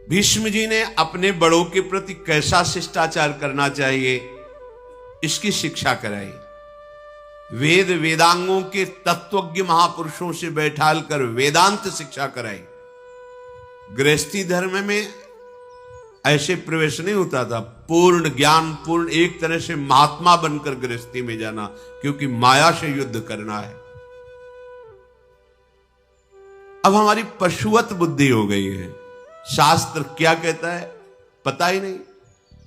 भीष्म जी ने अपने बड़ों के प्रति कैसा शिष्टाचार करना चाहिए इसकी शिक्षा कराई। वेद वेदांगों के तत्वज्ञ महापुरुषों से बैठाल कर वेदांत शिक्षा कराई। गृहस्थी धर्म में ऐसे प्रवेश नहीं होता था। पूर्ण ज्ञान, पूर्ण एक तरह से महात्मा बनकर गृहस्थी में जाना, क्योंकि माया से युद्ध करना है। अब हमारी पशुवत बुद्धि हो गई है। शास्त्र क्या कहता है पता ही नहीं,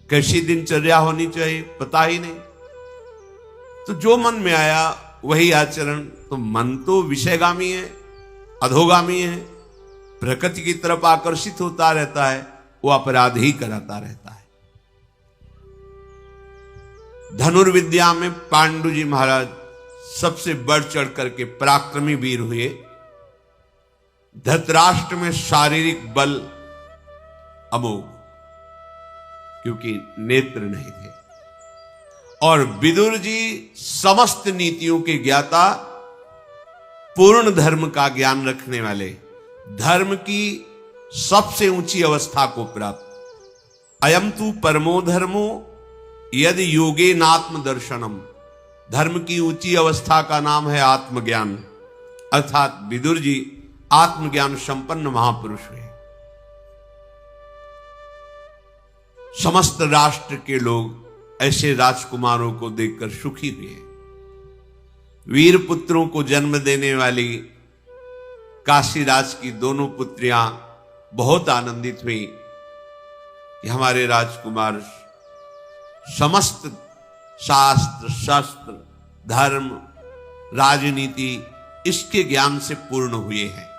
कैसी दिनचर्या होनी चाहिए पता ही नहीं। तो जो मन में आया वही आचरण। तो मन तो विषयगामी है, अधोगामी है, प्रकृति की तरफ आकर्षित होता रहता है, वो अपराध ही कराता रहता है। धनुर्विद्या में पांडु जी महाराज सबसे बढ़ चढ़ करके पराक्रमी वीर हुए। धृतराष्ट्र में शारीरिक बल अमोघ, क्योंकि नेत्र नहीं थे। और विदुर जी समस्त नीतियों के ज्ञाता, पूर्ण धर्म का ज्ञान रखने वाले, धर्म की सबसे ऊंची अवस्था को प्राप्त। अयम तु परमो धर्मो यदि योगे नात्म दर्शनम। धर्म की ऊंची अवस्था का नाम है आत्मज्ञान। अर्थात विदुर जी आत्मज्ञान संपन्न महापुरुष हुए। समस्त राष्ट्र के लोग ऐसे राजकुमारों को देखकर सुखी हुए। वीर पुत्रों को जन्म देने वाली काशीराज की दोनों पुत्रियां बहुत आनंदित हुई कि हमारे राजकुमार समस्त शास्त्र, शस्त्र, धर्म, राजनीति इसके ज्ञान से पूर्ण हुए हैं।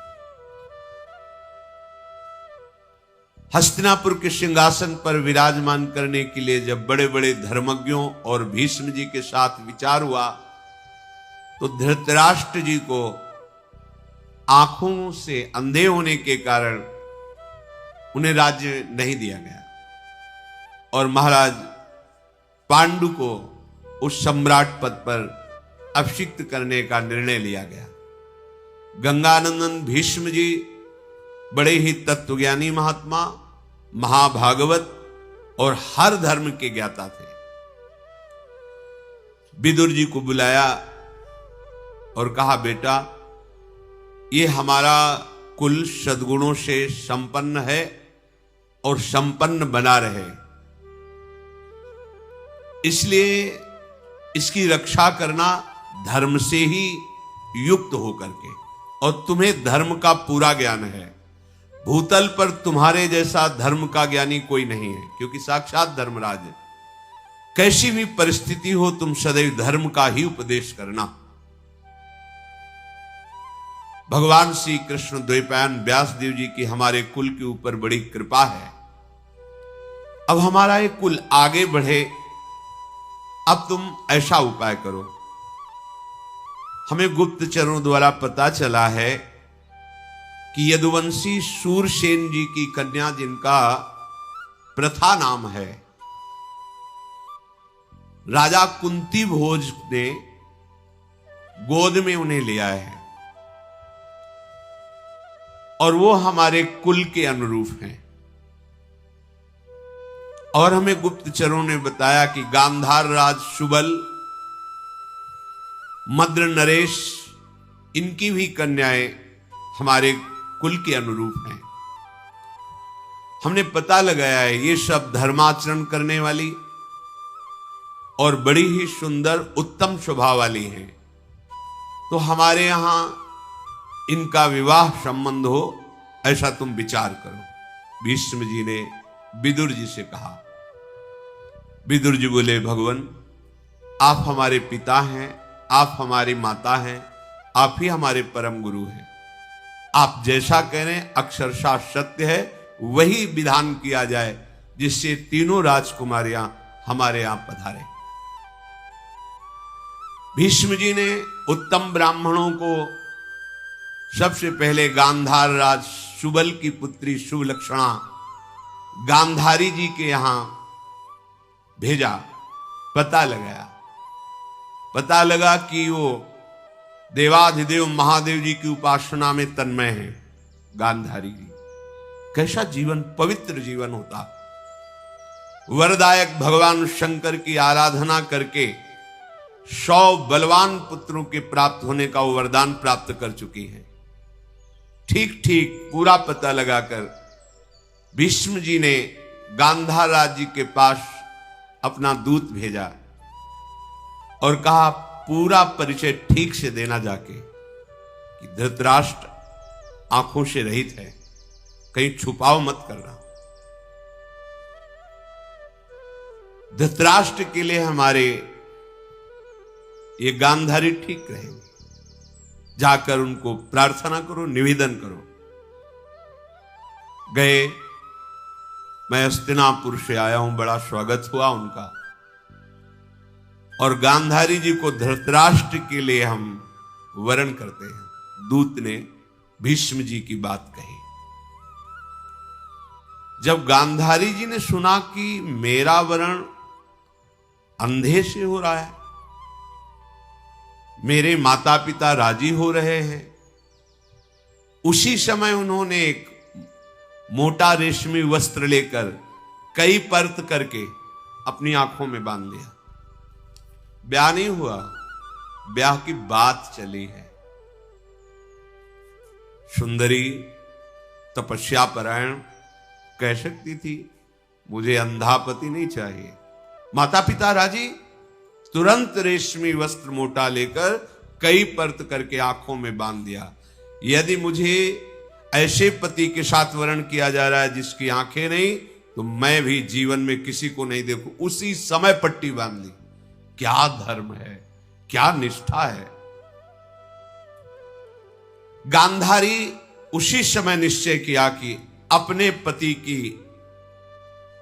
हस्तिनापुर के सिंहासन पर विराजमान करने के लिए जब बड़े बड़े धर्मज्ञों और भीष्म जी के साथ विचार हुआ, तो धृतराष्ट्र जी को आंखों से अंधे होने के कारण उन्हें राज्य नहीं दिया गया और महाराज पांडु को उस सम्राट पद पर अभिषिक्त करने का निर्णय लिया गया। गंगानंदन भीष्म जी बड़े ही तत्वज्ञानी महात्मा, महाभागवत और हर धर्म के ज्ञाता थे। विदुर जी को बुलाया और कहा, बेटा ये हमारा कुल सद्गुणों से संपन्न है और संपन्न बना रहे, इसलिए इसकी रक्षा करना धर्म से ही युक्त होकर के। और तुम्हें धर्म का पूरा ज्ञान है। भूतल पर तुम्हारे जैसा धर्म का ज्ञानी कोई नहीं है, क्योंकि साक्षात धर्मराज है। कैसी भी परिस्थिति हो तुम सदैव धर्म का ही उपदेश करना। भगवान श्री कृष्ण द्वैपायन व्यासदेव जी की हमारे कुल के ऊपर बड़ी कृपा है। अब हमारा ये कुल आगे बढ़े, अब तुम ऐसा उपाय करो। हमें गुप्तचरों द्वारा पता चला है कि यदुवंशी सूरसेन जी की कन्या, जिनका प्रथा नाम है, राजा कुंती भोज ने गोद में उन्हें लिया है और वो हमारे कुल के अनुरूप हैं। और हमें गुप्तचरों ने बताया कि गांधार राज सुबल, मद्र नरेश, इनकी भी कन्याएं हमारे कुल के अनुरूप हैं। हमने पता लगाया है ये सब धर्माचरण करने वाली और बड़ी ही सुंदर उत्तम स्वभाव वाली हैं। तो हमारे यहां इनका विवाह संबंध हो, ऐसा तुम विचार करो। भीष्म जी ने विदुर जी से कहा। विदुर जी बोले, भगवान आप हमारे पिता हैं, आप हमारी माता हैं, आप ही हमारे परम गुरु हैं। आप जैसा कह रहे हैं अक्षरशः सत्य है, वही विधान किया जाए जिससे तीनों राजकुमारियां हमारे यहां पधारे। भीष्म जी ने उत्तम ब्राह्मणों को सबसे पहले गांधार राज सुबल की पुत्री शुभलक्षणा गांधारी जी के यहां भेजा। पता लगाया, पता लगा कि वो देवाधिदेव महादेव जी की उपासना में तन्मय है गांधारी जी। कैसा जीवन, पवित्र जीवन होता। वरदायक भगवान शंकर की आराधना करके 100 बलवान पुत्रों के प्राप्त होने का वो वरदान प्राप्त कर चुकी हैं। ठीक ठीक पूरा पता लगाकर भीष्म जी ने गांधार राज जी के पास अपना दूत भेजा और कहा पूरा परिचय ठीक से देना जाके कि धृतराष्ट्र आंखों से रहित है, कहीं छुपाव मत करना। धृतराष्ट्र के लिए हमारे ये गांधारी ठीक रहेंगे, जाकर उनको प्रार्थना करो, निवेदन करो। गए, मैं हस्तिनापुर से आया हूं, बड़ा स्वागत हुआ उनका। और गांधारी जी को धृतराष्ट्र के लिए हम वरण करते हैं। दूत ने भीष्म जी की बात कही। जब गांधारी जी ने सुना कि मेरा वरण अंधे से हो रहा है, मेरे माता पिता राजी हो रहे हैं, उसी समय उन्होंने एक मोटा रेशमी वस्त्र लेकर कई परत करके अपनी आंखों में बांध दिया। ब्याह नहीं हुआ, ब्याह की बात चली है। सुंदरी तपस्या परायण कह सकती थी मुझे अंधा पति नहीं चाहिए। माता पिता राजी, तुरंत रेशमी वस्त्र मोटा लेकर कई परत करके आंखों में बांध दिया। यदि मुझे ऐसे पति के साथ वरण किया जा रहा है जिसकी आंखें नहीं, तो मैं भी जीवन में किसी को नहीं देखूं। उसी समय पट्टी बांध ली। क्या धर्म है, क्या निष्ठा है। गांधारी उसी समय निश्चय किया कि अपने पति की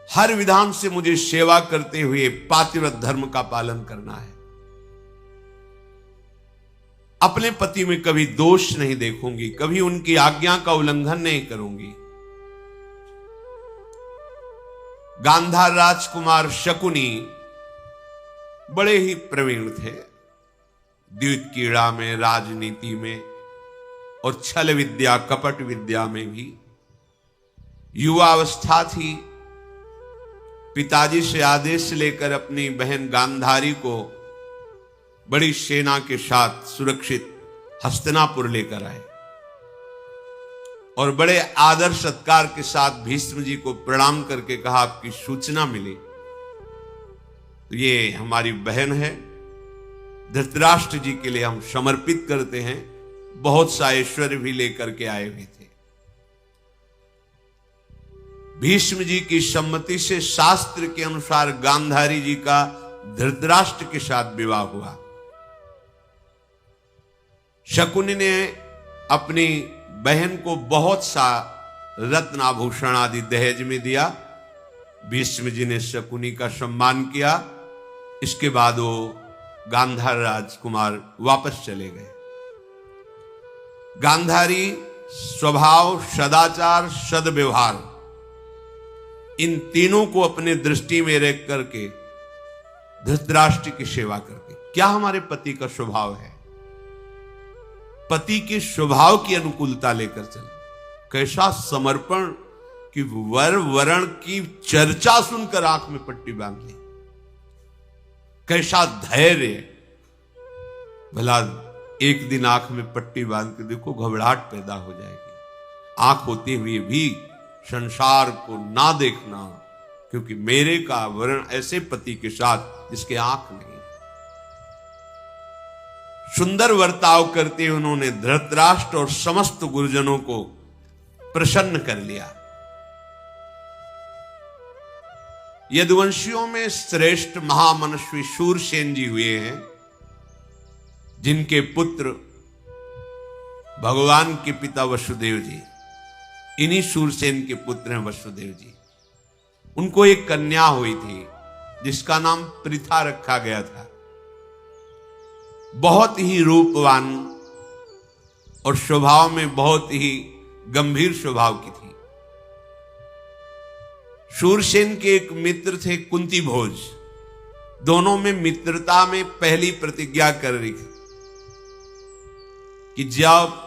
हर विधान से मुझे सेवा करते हुए पातिव्रत धर्म का पालन करना है। अपने पति में कभी दोष नहीं देखूंगी, कभी उनकी आज्ञा का उल्लंघन नहीं करूंगी। गांधार राजकुमार शकुनी बड़े ही प्रवीण थे, द्यूत क्रीड़ा में, राजनीति में और छल विद्या, कपट विद्या में भी। युवावस्था थी। पिताजी से आदेश लेकर अपनी बहन गांधारी को बड़ी सेना के साथ सुरक्षित हस्तिनापुर लेकर आए और बड़े आदर सत्कार के साथ भीष्म जी को प्रणाम करके कहा आपकी सूचना मिली, तो ये हमारी बहन है, धृतराष्ट्र जी के लिए हम समर्पित करते हैं। बहुत सा ऐश्वर्य भी लेकर के आए हुए थे। भीष्म जी की सम्मति से शास्त्र के अनुसार गांधारी जी का धृतराष्ट्र के साथ विवाह हुआ। शकुनी ने अपनी बहन को बहुत सा रत्न आभूषण आदि दहेज में दिया। भीष्म जी ने शकुनी का सम्मान किया। इसके बाद वो गांधार राजकुमार वापस चले गए। गांधारी स्वभाव, सदाचार, सद्व्यवहार, इन तीनों को अपने दृष्टि में रख करके धृतराष्ट्र की सेवा करती। क्या हमारे पति का स्वभाव है? पति के स्वभाव की अनुकूलता लेकर चले। कैसा समर्पण कि वर वरण की चर्चा सुनकर आंख में पट्टी बांध ली। कैसा धैर्य। भला एक दिन आंख में पट्टी बांध के देखो, घबराहट पैदा हो जाएगी। आंख होते हुए भी संसार को ना देखना, क्योंकि मेरे का वरण ऐसे पति के साथ जिसके आंख नहीं। सुंदर वर्ताव करते उन्होंने धृतराष्ट्र और समस्त गुरुजनों को प्रसन्न कर लिया। यदुवंशियों में श्रेष्ठ महामनस्वी शूरसेन जी हुए हैं, जिनके पुत्र भगवान के पिता वसुदेव जी। इन्हीं शूरसेन के पुत्र हैं वसुदेव जी। उनको एक कन्या हुई थी जिसका नाम पृथा रखा गया था। बहुत ही रूपवान और स्वभाव में बहुत ही गंभीर स्वभाव की थी। शूरसेन के एक मित्र थे कुंती भोज। दोनों में मित्रता में पहली प्रतिज्ञा कर रही थी कि जब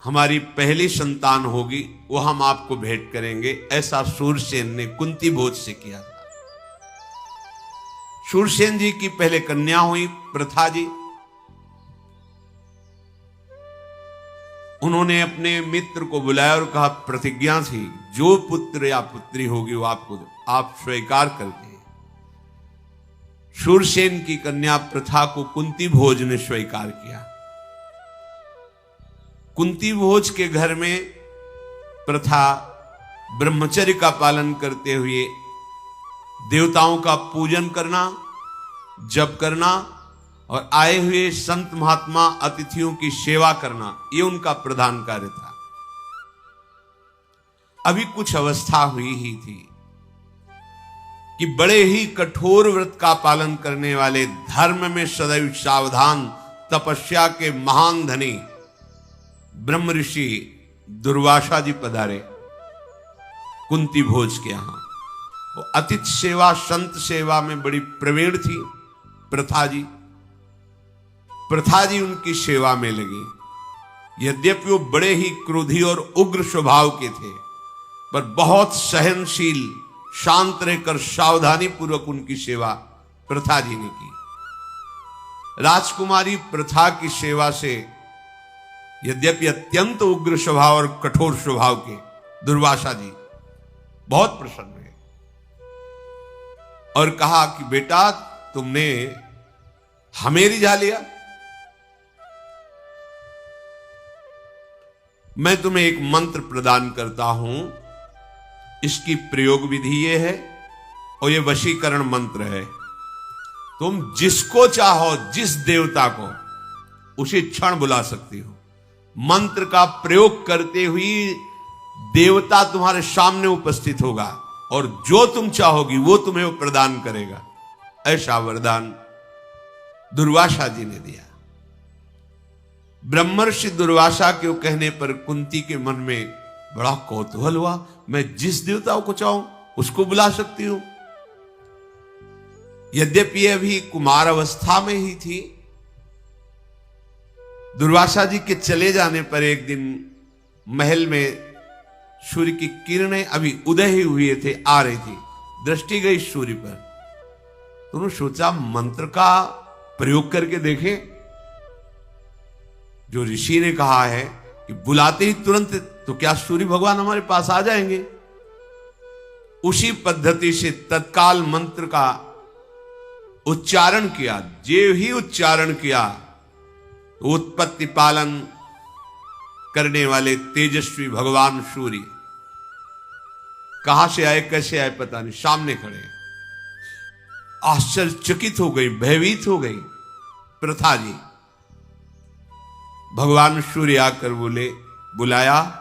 हमारी पहली संतान होगी वो हम आपको भेंट करेंगे। ऐसा शूरसेन ने कुंती भोज से किया था। शूरसेन जी की पहले कन्या हुई प्रथा जी। उन्होंने अपने मित्र को बुलाया और कहा, प्रतिज्ञा थी जो पुत्र या पुत्री होगी वो आपको आप स्वीकार करके। शूरसेन की कन्या प्रथा को कुंती भोज ने स्वीकार किया। कुंती भोज के घर में प्रथा ब्रह्मचर्य का पालन करते हुए देवताओं का पूजन करना, जप करना और आए हुए संत महात्मा अतिथियों की सेवा करना, ये उनका प्रधान कार्य था। अभी कुछ अवस्था हुई ही थी कि बड़े ही कठोर व्रत का पालन करने वाले, धर्म में सदैव सावधान, तपस्या के महान धनी ब्रह्म ऋषि दुर्वासा जी पधारे कुंती भोज के यहां। वो अतिथि सेवा, संत सेवा में बड़ी प्रवीण थी प्रथा जी। प्रथा जी उनकी सेवा में लगी। यद्यपि वो बड़े ही क्रोधी और उग्र स्वभाव के थे, पर बहुत सहनशील, शांत रहकर सावधानी पूर्वक उनकी सेवा प्रथा जी ने की। राजकुमारी प्रथा की सेवा से यद्यपि अत्यंत उग्र स्वभाव और कठोर स्वभाव के दुर्वासा जी बहुत प्रसन्न हुए और कहा कि बेटा, तुमने हमें रिझा लिया। मैं तुम्हें एक मंत्र प्रदान करता हूं। इसकी प्रयोग विधि ये है और ये वशीकरण मंत्र है। तुम जिसको चाहो, जिस देवता को, उसे क्षण बुला सकती हो। मंत्र का प्रयोग करते हुए देवता तुम्हारे सामने उपस्थित होगा और जो तुम चाहोगी वो तुम्हें वो प्रदान करेगा। ऐसा वरदान दुर्वासा जी ने दिया। ब्रह्मर्षि दुर्वासा के कहने पर कुंती के मन में बड़ा कौतूहल हुआ। मैं जिस देवता को चाहूं उसको बुला सकती हूं। यद्यपि अभी कुमार अवस्था में ही थी। दुर्वासा जी के चले जाने पर एक दिन महल में सूर्य की किरणें अभी उदय ही हुए थे, आ रही थी। दृष्टि गई सूर्य पर। तो उन्होंने सोचा मंत्र का प्रयोग करके देखें। जो ऋषि ने कहा है कि बुलाते ही तुरंत, तो क्या सूर्य भगवान हमारे पास आ जाएंगे? उसी पद्धति से तत्काल मंत्र का उच्चारण किया। जो ही उच्चारण किया, उत्पत्ति पालन करने वाले तेजस्वी भगवान सूर्य कहां से आए, कैसे आए पता नहीं, सामने खड़े। आश्चर्यचकित हो गई, भयभीत हो गई प्रथा जी। भगवान सूर्य आकर बोले, बुलाया,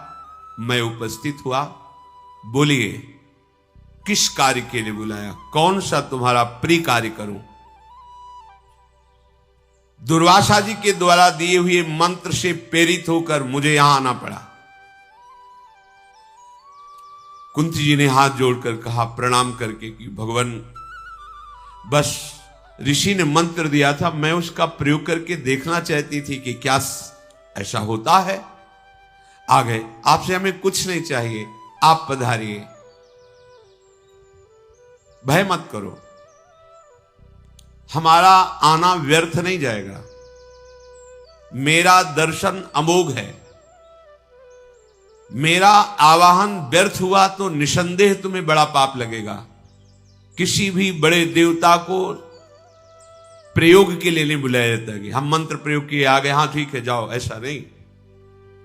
मैं उपस्थित हुआ। बोलिए किस कार्य के लिए बुलाया, कौन सा तुम्हारा प्रिय कार्य करूं? दुर्वासा जी के द्वारा दिए हुए मंत्र से प्रेरित होकर मुझे यहां आना पड़ा। कुंती जी ने हाथ जोड़कर कहा प्रणाम करके कि भगवान, बस ऋषि ने मंत्र दिया था, मैं उसका प्रयोग करके देखना चाहती थी कि क्या ऐसा होता है। आ गए, आपसे हमें कुछ नहीं चाहिए, आप पधारिए, भय मत करो, हमारा आना व्यर्थ नहीं जाएगा। मेरा दर्शन अमोघ है। मेरा आवाहन व्यर्थ हुआ तो निसंदेह तुम्हें बड़ा पाप लगेगा। किसी भी बड़े देवता को प्रयोग के लिए नहीं बुलाया जाता कि हम मंत्र प्रयोग किए आ गए, हां ठीक है जाओ, ऐसा नहीं।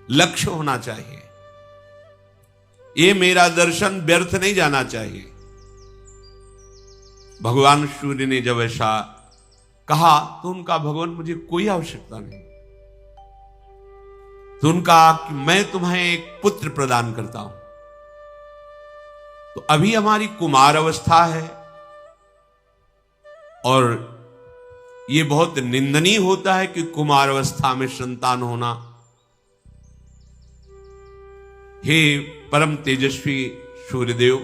लक्ष्य होना चाहिए। ये मेरा दर्शन व्यर्थ नहीं जाना चाहिए। भगवान सूर्य ने जब ऐसा कहा तो उनका, भगवान मुझे कोई आवश्यकता नहीं। तो उनका कि मैं तुम्हें एक पुत्र प्रदान करता हूं। तो अभी हमारी कुमार अवस्था है और यह बहुत निंदनीय होता है कि कुमार अवस्था में संतान होना। हे परम तेजस्वी सूर्यदेव,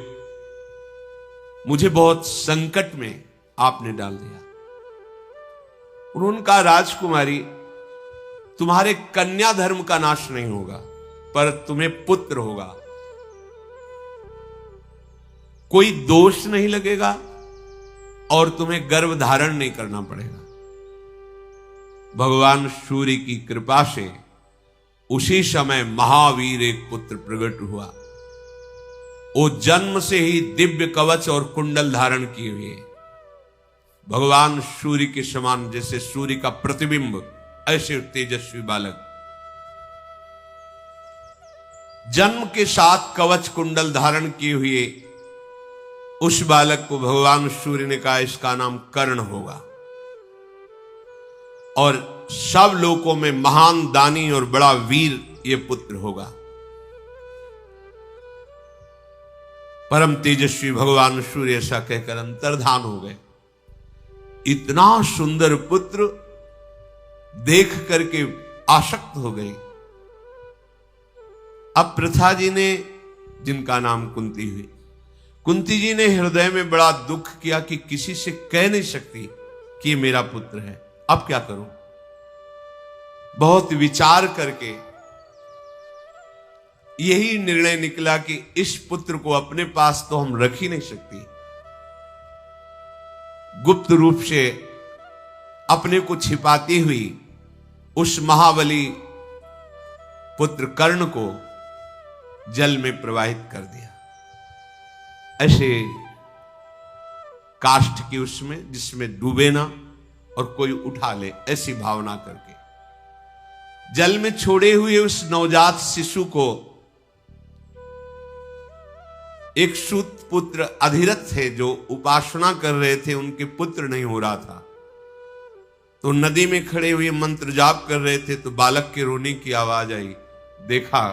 मुझे बहुत संकट में आपने डाल दिया। उन्होंने कहा राजकुमारी, तुम्हारे कन्या धर्म का नाश नहीं होगा। पर तुम्हें पुत्र होगा, कोई दोष नहीं लगेगा और तुम्हें गर्भ धारण नहीं करना पड़ेगा। भगवान सूर्य की कृपा से उसी समय महावीर एक पुत्र प्रकट हुआ। वो जन्म से ही दिव्य कवच और कुंडल धारण किए हुए, भगवान सूर्य के समान, जैसे सूर्य का प्रतिबिंब, ऐसे तेजस्वी बालक। जन्म के साथ कवच कुंडल धारण किए हुए उस बालक को भगवान सूर्य ने कहा इसका नाम कर्ण होगा, और सब लोकों में महान दानी और बड़ा वीर ये पुत्र होगा। परम तेजस्वी भगवान सूर्य ऐसा कहकर अंतर्धान हो गए। इतना सुंदर पुत्र देख करके आसक्त हो गए। अब प्रथा जी ने, जिनका नाम कुंती हुई, कुंती जी ने हृदय में बड़ा दुख किया कि किसी से कह नहीं सकती कि ये मेरा पुत्र है, अब क्या करूं। बहुत विचार करके यही निर्णय निकला कि इस पुत्र को अपने पास तो हम रख ही नहीं सकती, गुप्त रूप से अपने को छिपाती हुई उस महाबली पुत्र कर्ण को जल में प्रवाहित कर दिया। ऐसे काष्ठ की उसमें जिसमें डूबे ना और कोई उठा ले, ऐसी भावना करके जल में छोड़े हुए उस नवजात शिशु को एक सूत पुत्र अधिरथ थे जो उपासना कर रहे थे, उनके पुत्र नहीं हो रहा था, तो नदी में खड़े हुए मंत्र जाप कर रहे थे, तो बालक के रोने की आवाज आई। देखा,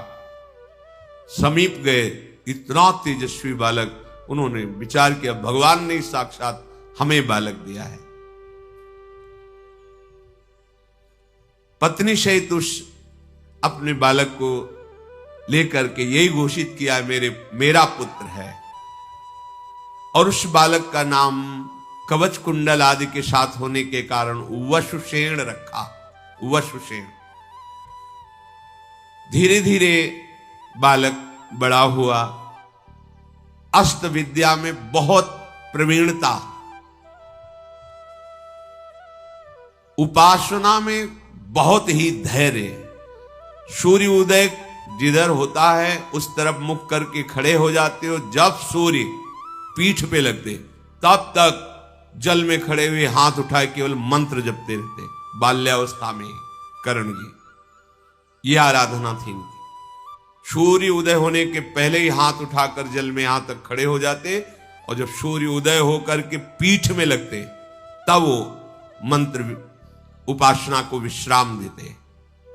समीप गए, इतना तेजस्वी बालक। उन्होंने विचार किया भगवान ने साक्षात हमें बालक दिया है। पत्नी सहित उस अपने बालक को लेकर के यही घोषित किया मेरा पुत्र है, और उस बालक का नाम कवच कुंडल आदि के साथ होने के कारण वसुसेन रखा। वसुसेन। धीरे धीरे बालक बड़ा हुआ, अस्त्र विद्या में बहुत प्रवीणता, उपासना में बहुत ही धैर्य। सूर्य उदय जिधर होता है उस तरफ मुख करके खड़े हो जाते हो, जब सूर्य पीठ पे लगते तब तक जल में खड़े हुए हाथ उठाए केवल मंत्र जपते रहते। बाल्यावस्था में कर्ण जी ये आराधना थी इनकी। सूर्य उदय होने के पहले ही हाथ उठाकर जल में यहां तक खड़े हो जाते, और जब सूर्य उदय होकर के पीठ में लगते तब वो मंत्र उपासना को विश्राम देते,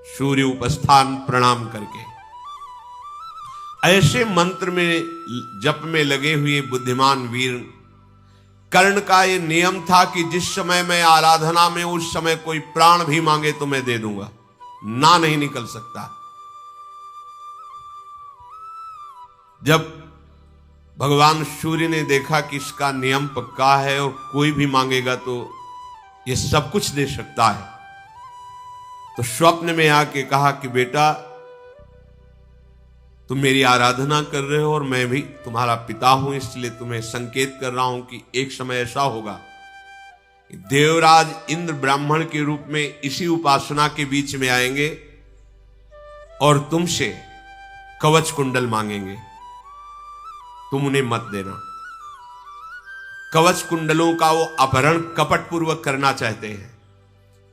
सूर्य उपस्थान प्रणाम करके। ऐसे मंत्र में जप में लगे हुए बुद्धिमान वीर कर्ण का ये नियम था कि जिस समय मैं आराधना में, उस समय कोई प्राण भी मांगे तो मैं दे दूंगा, ना नहीं निकल सकता। जब भगवान सूर्य ने देखा कि इसका नियम पक्का है और कोई भी मांगेगा तो ये सब कुछ दे सकता है, तो स्वप्न में आके कहा कि बेटा तुम मेरी आराधना कर रहे हो और मैं भी तुम्हारा पिता हूं, इसलिए तुम्हें संकेत कर रहा हूं कि एक समय ऐसा होगा देवराज इंद्र ब्राह्मण के रूप में इसी उपासना के बीच में आएंगे और तुमसे कवच कुंडल मांगेंगे, तुम उन्हें मत देना। कवच कुंडलों का वो अपहरण कपट पूर्वक करना चाहते हैं,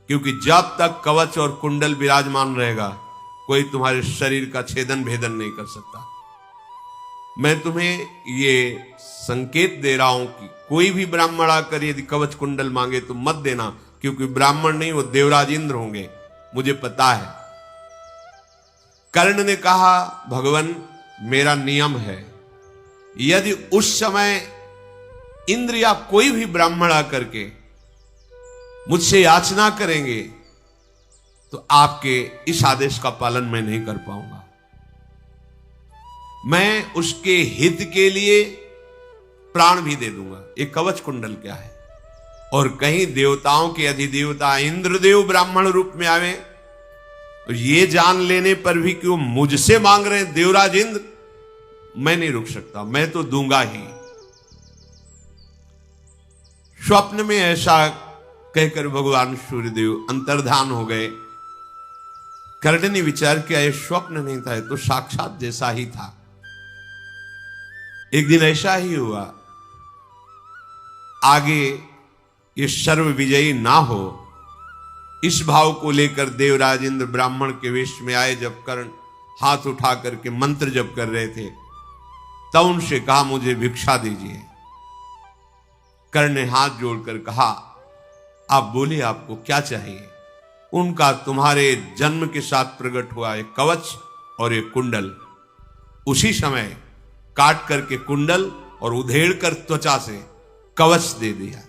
क्योंकि जब तक कवच और कुंडल विराजमान रहेगा कोई तुम्हारे शरीर का छेदन भेदन नहीं कर सकता। मैं तुम्हें ये संकेत दे रहा हूं कि कोई भी ब्राह्मण आकर यदि कवच कुंडल मांगे तो मत देना, क्योंकि ब्राह्मण नहीं, वो देवराज इंद्र होंगे, मुझे पता है। कर्ण ने कहा भगवान मेरा नियम है, यदि उस समय इंद्र या कोई भी ब्राह्मण आकर के मुझसे याचना करेंगे तो आपके इस आदेश का पालन मैं नहीं कर पाऊंगा। मैं उसके हित के लिए प्राण भी दे दूंगा। ये कवच कुंडल क्या है? और कहीं देवताओं के अधिदेवता इंद्रदेव ब्राह्मण रूप में आवे तो ये जान लेने पर भी कि वो मुझसे मांग रहे हैं देवराज इंद्र, मैं नहीं रुक सकता, मैं तो दूंगा ही। स्वप्न में ऐसा कहकर भगवान सूर्यदेव अंतर्धान हो गए। कर्ण ने विचार किया ये स्वप्न नहीं था, ये तो साक्षात जैसा ही था। एक दिन ऐसा ही हुआ, आगे ये सर्व विजयी ना हो, इस भाव को लेकर देवराज इंद्र ब्राह्मण के वेश में आए। जब कर्ण हाथ उठा करके मंत्र जप कर रहे थे, तब उनसे कहा मुझे भिक्षा दीजिए। कर्ण ने हाथ जोड़कर कहा आप बोले आपको क्या चाहिए। उनका तुम्हारे जन्म के साथ प्रकट हुआ एक कवच और एक कुंडल। उसी समय काट करके कुंडल और उधेड़ कर त्वचा से कवच दे दिया।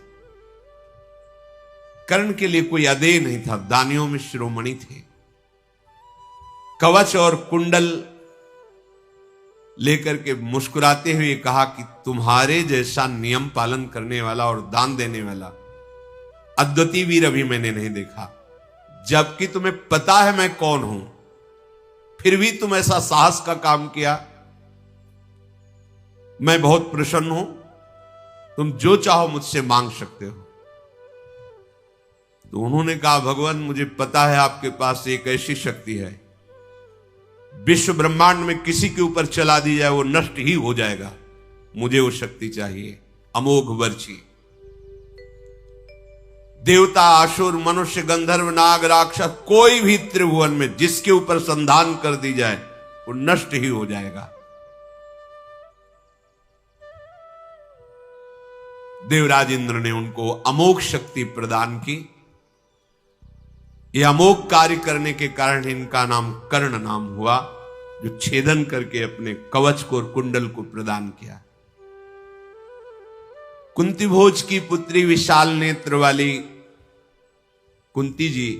कर्ण के लिए कोई अदेय नहीं था, दानियों में शिरोमणि थे। कवच और कुंडल लेकर के मुस्कुराते हुए कहा कि तुम्हारे जैसा नियम पालन करने वाला और दान देने वाला अद्वितीय वीर अभी मैंने नहीं देखा। जबकि तुम्हें पता है मैं कौन हूं, फिर भी तुम ऐसा साहस का काम किया। मैं बहुत प्रसन्न हूं, तुम जो चाहो मुझसे मांग सकते हो। तो उन्होंने कहा भगवान मुझे पता है आपके पास एक ऐसी शक्ति है, विश्व ब्रह्मांड में किसी के ऊपर चला दी जाए वो नष्ट ही हो जाएगा। मुझे वो शक्ति चाहिए, अमोघ वर्ची। देवता, असुर, मनुष्य, गंधर्व, नाग, राक्षस, कोई भी त्रिभुवन में जिसके ऊपर संधान कर दी जाए वो नष्ट ही हो जाएगा। देवराज इंद्र ने उनको अमोघ शक्ति प्रदान की। यह अमोघ कार्य करने के कारण इनका नाम कर्ण नाम हुआ, जो छेदन करके अपने कवच को और कुंडल को प्रदान किया। कुंती भोज की पुत्री विशाल नेत्र वाली कुंती जी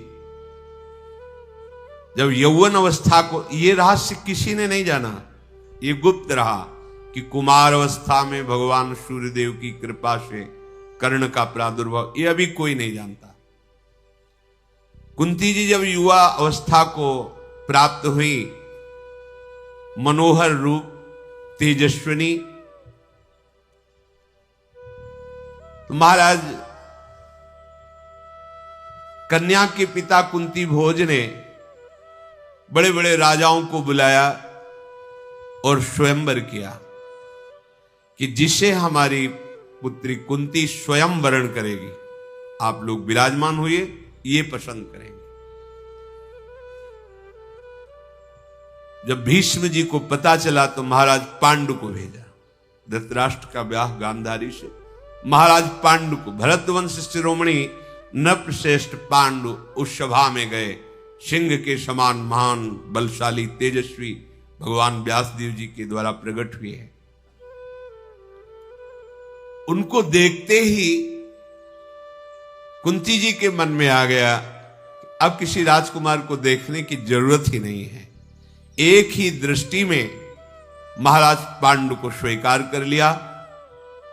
जब यौवन अवस्था को, ये रहस्य किसी ने नहीं जाना, ये गुप्त रहा कि कुमार अवस्था में भगवान सूर्यदेव की कृपा से कर्ण का प्रादुर्भाव, ये अभी कोई नहीं जानता। कुंती जी जब युवा अवस्था को प्राप्त हुई, मनोहर रूप, तेजस्विनी, तो महाराज कन्या के पिता कुंती भोज ने बड़े बड़े राजाओं को बुलाया और स्वयंवर किया कि जिसे हमारी पुत्री कुंती स्वयं वरण करेगी, आप लोग विराजमान हुए, ये पसंद करेंगे। जब भीष्म जी को पता चला तो महाराज पांडु को भेजा। धृतराष्ट्र का ब्याह गांधारी से, महाराज पांडु को, भरतवंश शिरोमणि नृपश्रेष्ठ पांडु उस सभा में गए। सिंह के समान महान, बलशाली, तेजस्वी भगवान व्यासदेव जी के द्वारा प्रकट हुए हैं। उनको देखते ही कुंती जी के मन में आ गया अब किसी राजकुमार को देखने की जरूरत ही नहीं है। एक ही दृष्टि में महाराज पांडु को स्वीकार कर लिया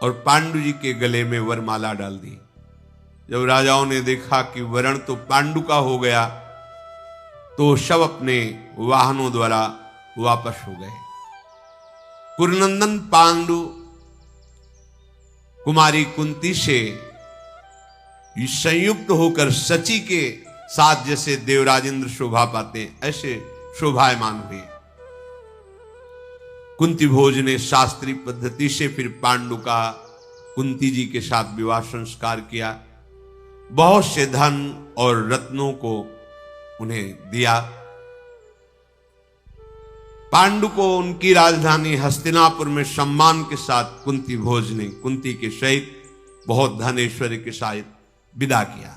और पांडु जी के गले में वरमाला डाल दी। जब राजाओं ने देखा कि वरण तो पांडु का हो गया, तो सब अपने वाहनों द्वारा वापस हो गए। कुरुनंदन पांडु कुमारी कुंती से संयुक्त होकर सची के साथ जैसे देवराजेंद्र शोभा पाते हैं, ऐसे शोभायमान हुए। कुंती भोज ने शास्त्रीय पद्धति से फिर पांडु का कुंती जी के साथ विवाह संस्कार किया। बहुत से धन और रत्नों को उन्हें दिया। पांडु को उनकी राजधानी हस्तिनापुर में सम्मान के साथ कुंती भोज ने कुंती के सहित बहुत धन ऐश्वर्य के साथ विदा किया।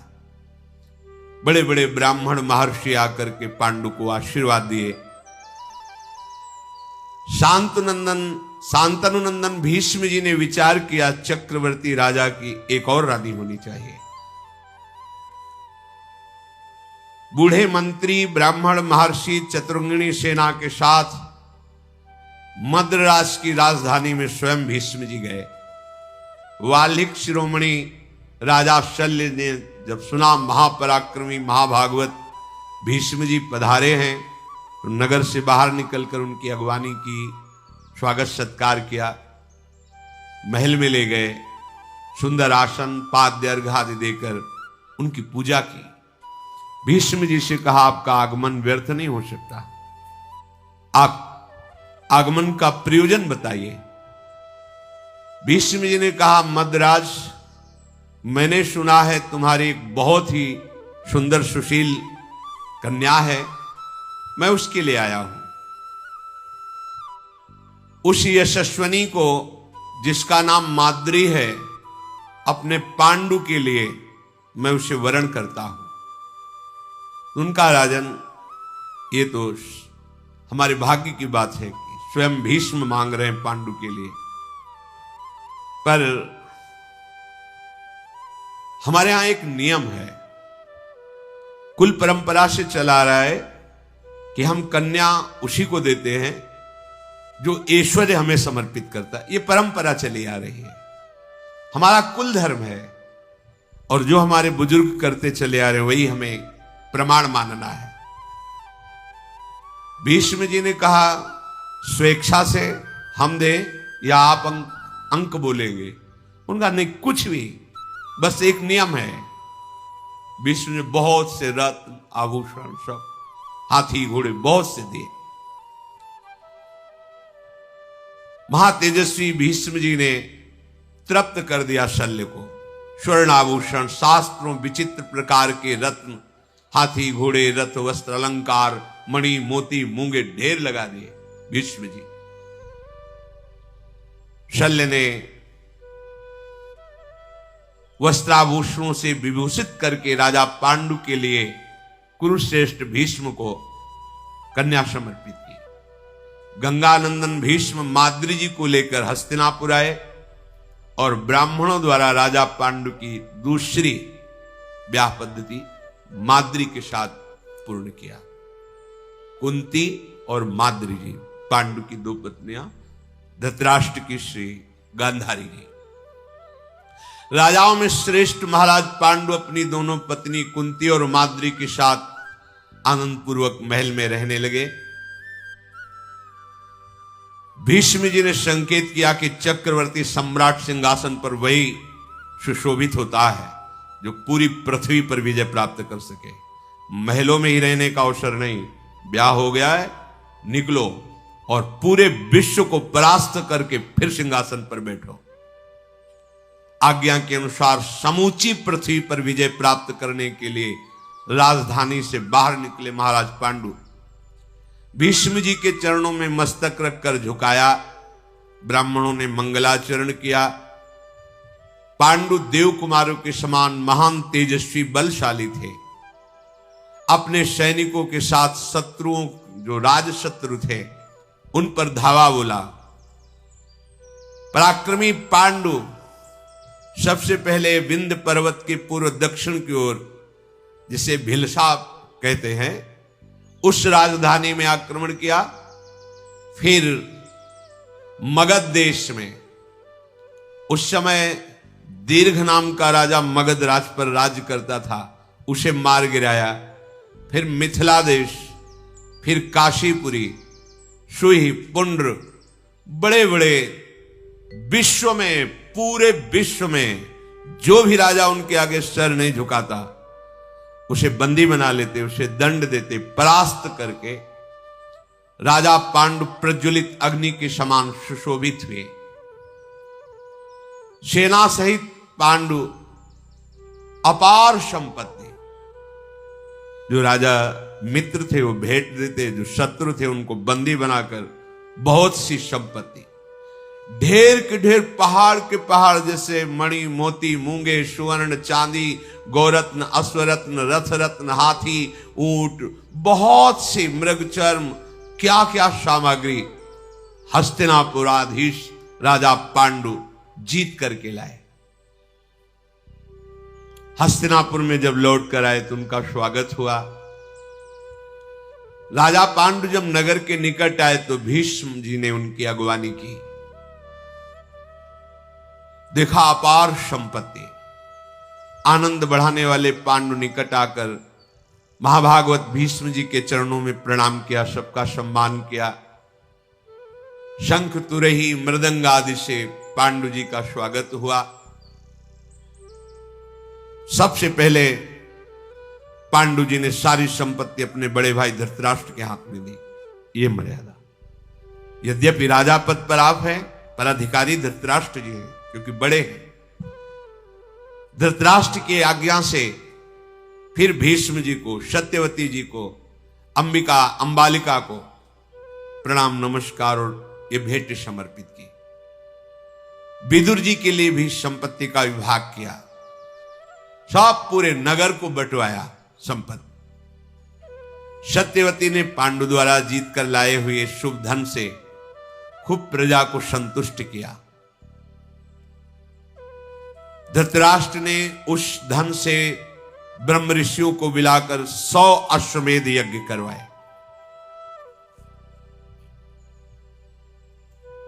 बड़े बड़े ब्राह्मण महर्षि आकर के पांडु को आशीर्वाद दिए। शांतनुनंदन भीष्म जी ने विचार किया चक्रवर्ती राजा की एक और रानी होनी चाहिए। बूढ़े मंत्री ब्राह्मण महर्षि चतुर्ंगिणी सेना के साथ मद्रास की राजधानी में स्वयं भीष्म जी गए। वाल्मीकि शिरोमणि राजा शल्य ने जब सुना महापराक्रमी महाभागवत भीष्म जी पधारे हैं तो नगर से बाहर निकलकर उनकी अगवानी की, स्वागत सत्कार किया, महल में ले गए, सुंदर आसन पाद्य अर्घ आदि देकर उनकी पूजा की। भीष्म जी से कहा आपका आगमन व्यर्थ नहीं हो सकता, आप आगमन का प्रयोजन बताइए। भीष्म जी ने कहा मद्राज, मैंने सुना है तुम्हारी एक बहुत ही सुंदर सुशील कन्या है, मैं उसके लिए आया हूं। उस यशस्वनी को जिसका नाम माद्री है, अपने पांडु के लिए मैं उसे वरण करता हूं। उनका राजन, ये तो हमारे भाग्य की बात है कि स्वयं भीष्म मांग रहे हैं पांडु के लिए, पर हमारे यहां एक नियम है, कुल परंपरा से चला आ रहा है कि हम कन्या उसी को देते हैं जो ऐश्वर्य हमें समर्पित करता है। ये परंपरा चली आ रही है, हमारा कुल धर्म है, और जो हमारे बुजुर्ग करते चले आ रहे हैं वही हमें प्रमाण मानना है। भीष्म जी ने कहा स्वेच्छा से हम दे या आप अंक बोलेंगे? उनका नहीं, कुछ भी, बस एक नियम है। भीष्म ने बहुत से रत्न आभूषण, सब हाथी घोड़े बहुत से दिए। महातेजस्वी भीष्म जी ने तृप्त कर दिया शल्य को, स्वर्ण आभूषण, शास्त्रों विचित्र प्रकार के रत्न, हाथी घोड़े, रथ, वस्त्र, अलंकार, मणि, मोती, मूंगे ढेर लगा दिए भीष्म जी। शल्य ने वस्त्राभूषणों से विभूषित करके राजा पांडु के लिए कुरुश्रेष्ठ भीष्म को कन्या समर्पित की। गंगानंदन भीष्म माद्री जी को लेकर हस्तिनापुर आए और ब्राह्मणों द्वारा राजा पांडु की दूसरी ब्याह पद्धति माद्री के साथ पूर्ण किया। कुंती और माद्री जी, पांडु की दो पत्नियां, धृतराष्ट्र की श्री गांधारी जी। राजाओं में श्रेष्ठ महाराज पांडु अपनी दोनों पत्नी कुंती और माद्री के साथ आनंद पूर्वक महल में रहने लगे। भीष्म जी ने संकेत किया कि चक्रवर्ती सम्राट सिंहासन पर वही सुशोभित होता है जो पूरी पृथ्वी पर विजय प्राप्त कर सके। महलों में ही रहने का अवसर नहीं, ब्याह हो गया है, निकलो और पूरे विश्व को परास्त करके फिर सिंहासन पर बैठो। आज्ञा के अनुसार समूची पृथ्वी पर विजय प्राप्त करने के लिए राजधानी से बाहर निकले महाराज पांडु। भीष्म जी के चरणों में मस्तक रखकर झुकाया, ब्राह्मणों ने मंगलाचरण किया। पांडु देव कुमारों के समान महान तेजस्वी बलशाली थे। अपने सैनिकों के साथ शत्रुओं, जो राजशत्रु थे, उन पर धावा बोला। पराक्रमी पांडु सबसे पहले विंध्य पर्वत के पूर्व दक्षिण की ओर, जिसे भिलसा कहते हैं, उस राजधानी में आक्रमण किया। फिर मगध देश में, उस समय दीर्घ नाम का राजा मगध राज पर राज्य करता था, उसे मार गिराया। फिर मिथिला देश, फिर काशीपुरी, सुई, पुंड्र, बड़े बड़े विश्व में, पूरे विश्व में जो भी राजा उनके आगे सर नहीं झुकाता उसे बंदी बना लेते, उसे दंड देते। परास्त करके राजा पांडु प्रज्वलित अग्नि के समान सुशोभित हुए। सेना सहित पांडु अपार संपत्ति, जो राजा मित्र थे वो भेंट देते, जो शत्रु थे उनको बंदी बनाकर बहुत सी संपत्ति, ढेर के ढेर, पहाड़ के पहाड़ जैसे मणि, मोती, मूंगे, सुवर्ण, चांदी, गौरत्न, अश्वरत्न, रथरत्न, हाथी, ऊंट, बहुत सी मृगचर्म, क्या क्या सामग्री हस्तिनापुराधीश राजा पांडु जीत करके लाए। हस्तिनापुर में जब लौट कर आए तो उनका स्वागत हुआ। राजा पांडु जब नगर के निकट आए तो भीष्म जी ने उनकी अगवानी की। देखा अपार संपत्ति, आनंद बढ़ाने वाले पांडु निकट आकर महाभागवत भीष्म जी के चरणों में प्रणाम किया, सबका सम्मान किया। शंख तुरही मृदंग आदि से पांडु जी का स्वागत हुआ। सबसे पहले पांडु जी ने सारी संपत्ति अपने बड़े भाई धृतराष्ट्र के हाथ में दी। ये मर्यादा, यद्यपि राजा पद पर आप हैं, पर अधिकारी धृतराष्ट्र जी हैं, क्योंकि बड़े हैं। धृतराष्ट्र की आज्ञा से फिर भीष्म जी को, सत्यवती जी को, अंबिका अंबालिका को प्रणाम नमस्कार और ये भेंट समर्पित की। विदुर जी के लिए भी संपत्ति का विभाग किया, सब पूरे नगर को बंटवाया संपत्ति। सत्यवती ने पांडु द्वारा जीत कर लाए हुए शुभ धन से खूब प्रजा को संतुष्ट किया। धृतराष्ट्र ने उस धन से ब्रह्म ऋषियों को मिलाकर 100 अश्वमेध यज्ञ करवाए।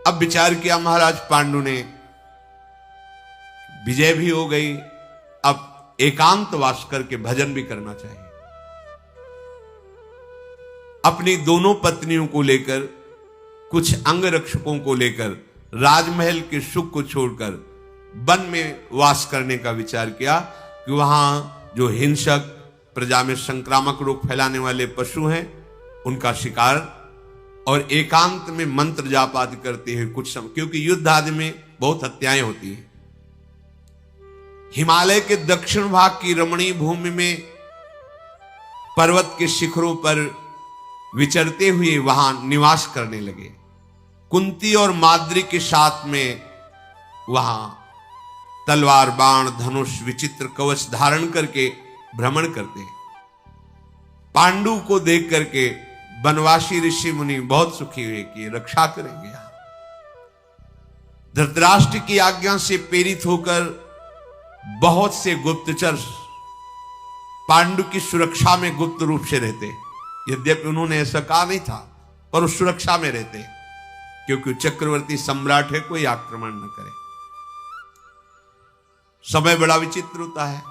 अब विचार किया महाराज पांडु ने, विजय भी हो गई, अब एकांतवास करके भजन भी करना चाहिए। अपनी दोनों पत्नियों को लेकर, कुछ अंगरक्षकों को लेकर राजमहल के सुख को छोड़कर वन में वास करने का विचार किया कि वहां जो हिंसक, प्रजा में संक्रामक रोग फैलाने वाले पशु हैं, उनका शिकार और एकांत में मंत्र जाप आदि करते हुए कुछ समय, क्योंकि युद्ध आदि में बहुत हत्याएं होती हैं। हिमालय के दक्षिण भाग की रमणीय भूमि में पर्वत के शिखरों पर विचरते हुए वहां निवास करने लगे। कुंती और माद्री के साथ में वहां तलवार, बाण, धनुष, विचित्र कवच धारण करके भ्रमण करते। पांडु को देख करके वनवासी ऋषि मुनि बहुत सुखी हुए कि रक्षा करेंगे। धृतराष्ट्र की आज्ञा से प्रेरित होकर बहुत से गुप्तचर पांडु की सुरक्षा में गुप्त रूप से रहते। यद्यपि उन्होंने ऐसा कहा नहीं था, पर उस सुरक्षा में रहते, क्योंकि चक्रवर्ती सम्राट है, कोई आक्रमण न करे। समय बड़ा विचित्र होता है,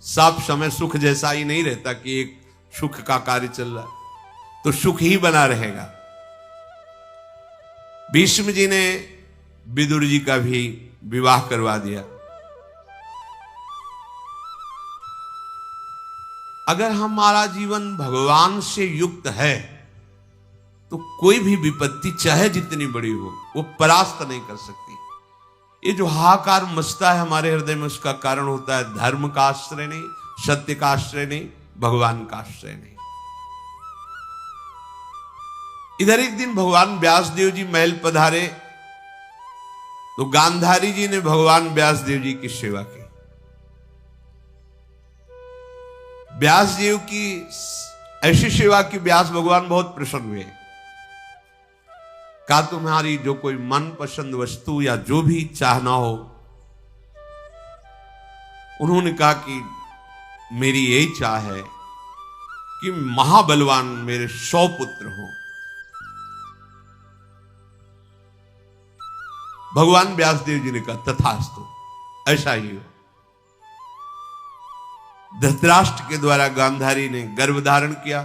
सब समय सुख जैसा ही नहीं रहता कि एक सुख का कार्य चल रहा है तो सुख ही बना रहेगा। भीष्म जी ने विदुर जी का भी विवाह करवा दिया। अगर हमारा जीवन भगवान से युक्त है तो कोई भी विपत्ति चाहे जितनी बड़ी हो वो परास्त नहीं कर सकती। ये जो हाहाकार मचता है हमारे हृदय में, उसका कारण होता है धर्म का आश्रय नहीं, सत्य का आश्रय नहीं, भगवान का आश्रय नहीं। इधर एक दिन भगवान व्यासदेव जी महल पधारे तो गांधारी जी ने भगवान व्यासदेव जी की सेवा की। व्यास देव की ऐसी सेवा की व्यास भगवान बहुत प्रसन्न हुए। कहा तुम्हारी जो कोई मनपसंद वस्तु या जो भी चाहना हो। उन्होंने कहा कि मेरी यही चाह है कि महाबलवान मेरे 100 पुत्र हो। भगवान व्यासदेव जी ने कहा तथास्तु, ऐसा ही हो। धृतराष्ट्र के द्वारा गांधारी ने गर्भ धारण किया,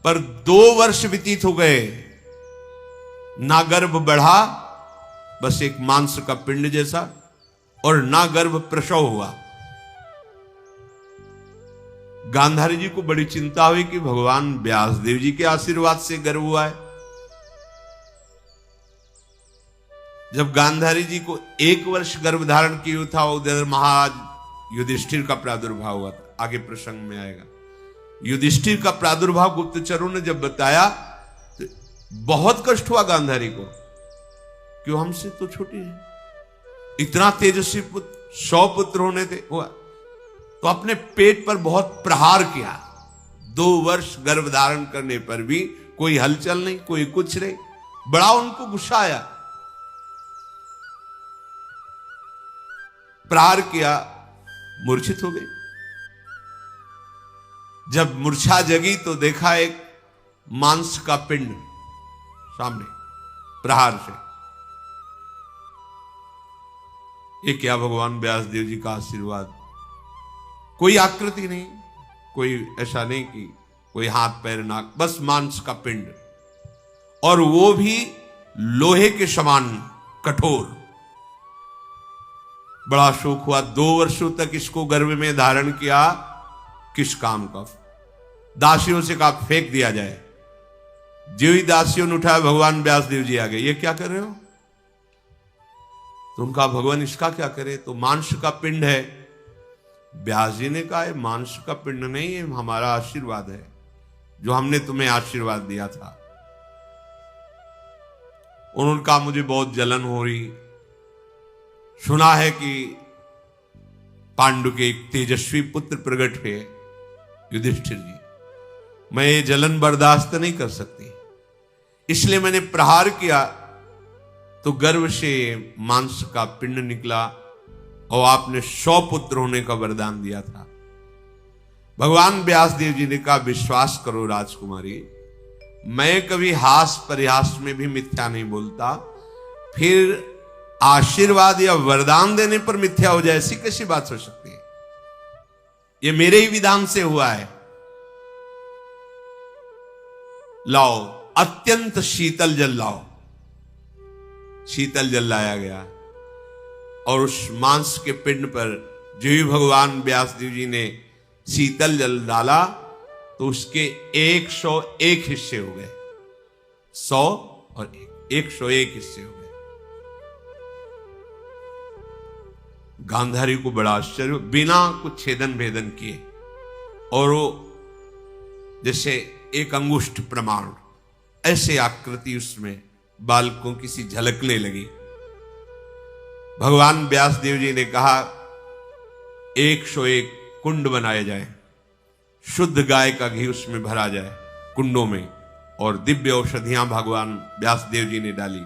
पर 2 वर्ष व्यतीत हो गए, ना गर्भ बढ़ा, बस एक मांस का पिंड जैसा, और ना गर्भ प्रसव हुआ। गांधारी जी को बड़ी चिंता हुई कि भगवान व्यासदेव जी के आशीर्वाद से गर्भ हुआ है। जब गांधारी जी को 1 वर्ष गर्भ धारण किया था, उधर महाराज युधिष्ठिर का प्रादुर्भाव हुआ था, आगे प्रसंग में आएगा। युधिष्ठिर का प्रादुर्भाव गुप्तचरों ने जब बताया तो बहुत कष्ट हुआ गांधारी को, क्यों हमसे तो छोटी है, इतना तेजस्वी पुत्र, 100 पुत्र होने थे हुआ, तो अपने पेट पर बहुत प्रहार किया। 2 वर्ष गर्भ धारण करने पर भी कोई हलचल नहीं, कोई कुछ नहीं। बड़ा उनको गुस्सा आया, प्रहार किया, मूर्छित हो गई। जब मूर्छा जगी तो देखा एक मांस का पिंड सामने प्रहार से। ये क्या भगवान व्यासदेव जी का आशीर्वाद। कोई आकृति नहीं, कोई ऐसा नहीं कि कोई हाथ पैर नाक, बस मांस का पिंड, और वो भी लोहे के समान कठोर। बड़ा शोक हुआ, 2 वर्षों तक इसको गर्भ में धारण किया, किस काम का। दासियों से कहा फेंक दिया जाए। जो ही दासियों ने उठाया, भगवान व्यासदेव जी आ गए, ये क्या कर रहे हो? तो उनका भगवान इसका क्या करे? तो मांस का पिंड है। व्यास जी ने कहा मांस का पिंड नहीं है, हमारा आशीर्वाद है, जो हमने तुम्हें आशीर्वाद दिया था। उन्होंने कहा मुझे बहुत जलन हो रही, सुना है कि पांडु के एक तेजस्वी पुत्र प्रकट हुए युधिष्ठिर जी, मैं ये जलन बर्दाश्त नहीं कर सकती, इसलिए मैंने प्रहार किया तो गर्भ से मांस का पिंड निकला, और आपने 100 पुत्र होने का वरदान दिया था। भगवान व्यासदेव जी ने कहा विश्वास करो राजकुमारी, मैं कभी हास परिहास में भी मिथ्या नहीं बोलता, फिर आशीर्वाद या वरदान देने पर मिथ्या हो जाए, ऐसी कैसी बात हो सकती है? ये मेरे ही विधान से हुआ है। लाओ, अत्यंत शीतल जल लाओ। शीतल जल लाया गया, और उस मांस के पिंड पर जो ही भगवान व्यासदेव जी ने शीतल जल डाला तो उसके 101 हिस्से हो गए। 100 और 101 हिस्से हो गए। गांधारी को बड़ा आश्चर्य, बिना कुछ छेदन भेदन किए, और वो जैसे एक अंगुष्ठ प्रमाण ऐसे आकृति उसमें बालकों की सी झलकने लगी। भगवान व्यासदेव जी ने कहा 101 कुंड बनाए जाए, शुद्ध गाय का घी उसमें भरा जाए कुंडों में, और दिव्य औषधियां भगवान व्यासदेव जी ने डाली,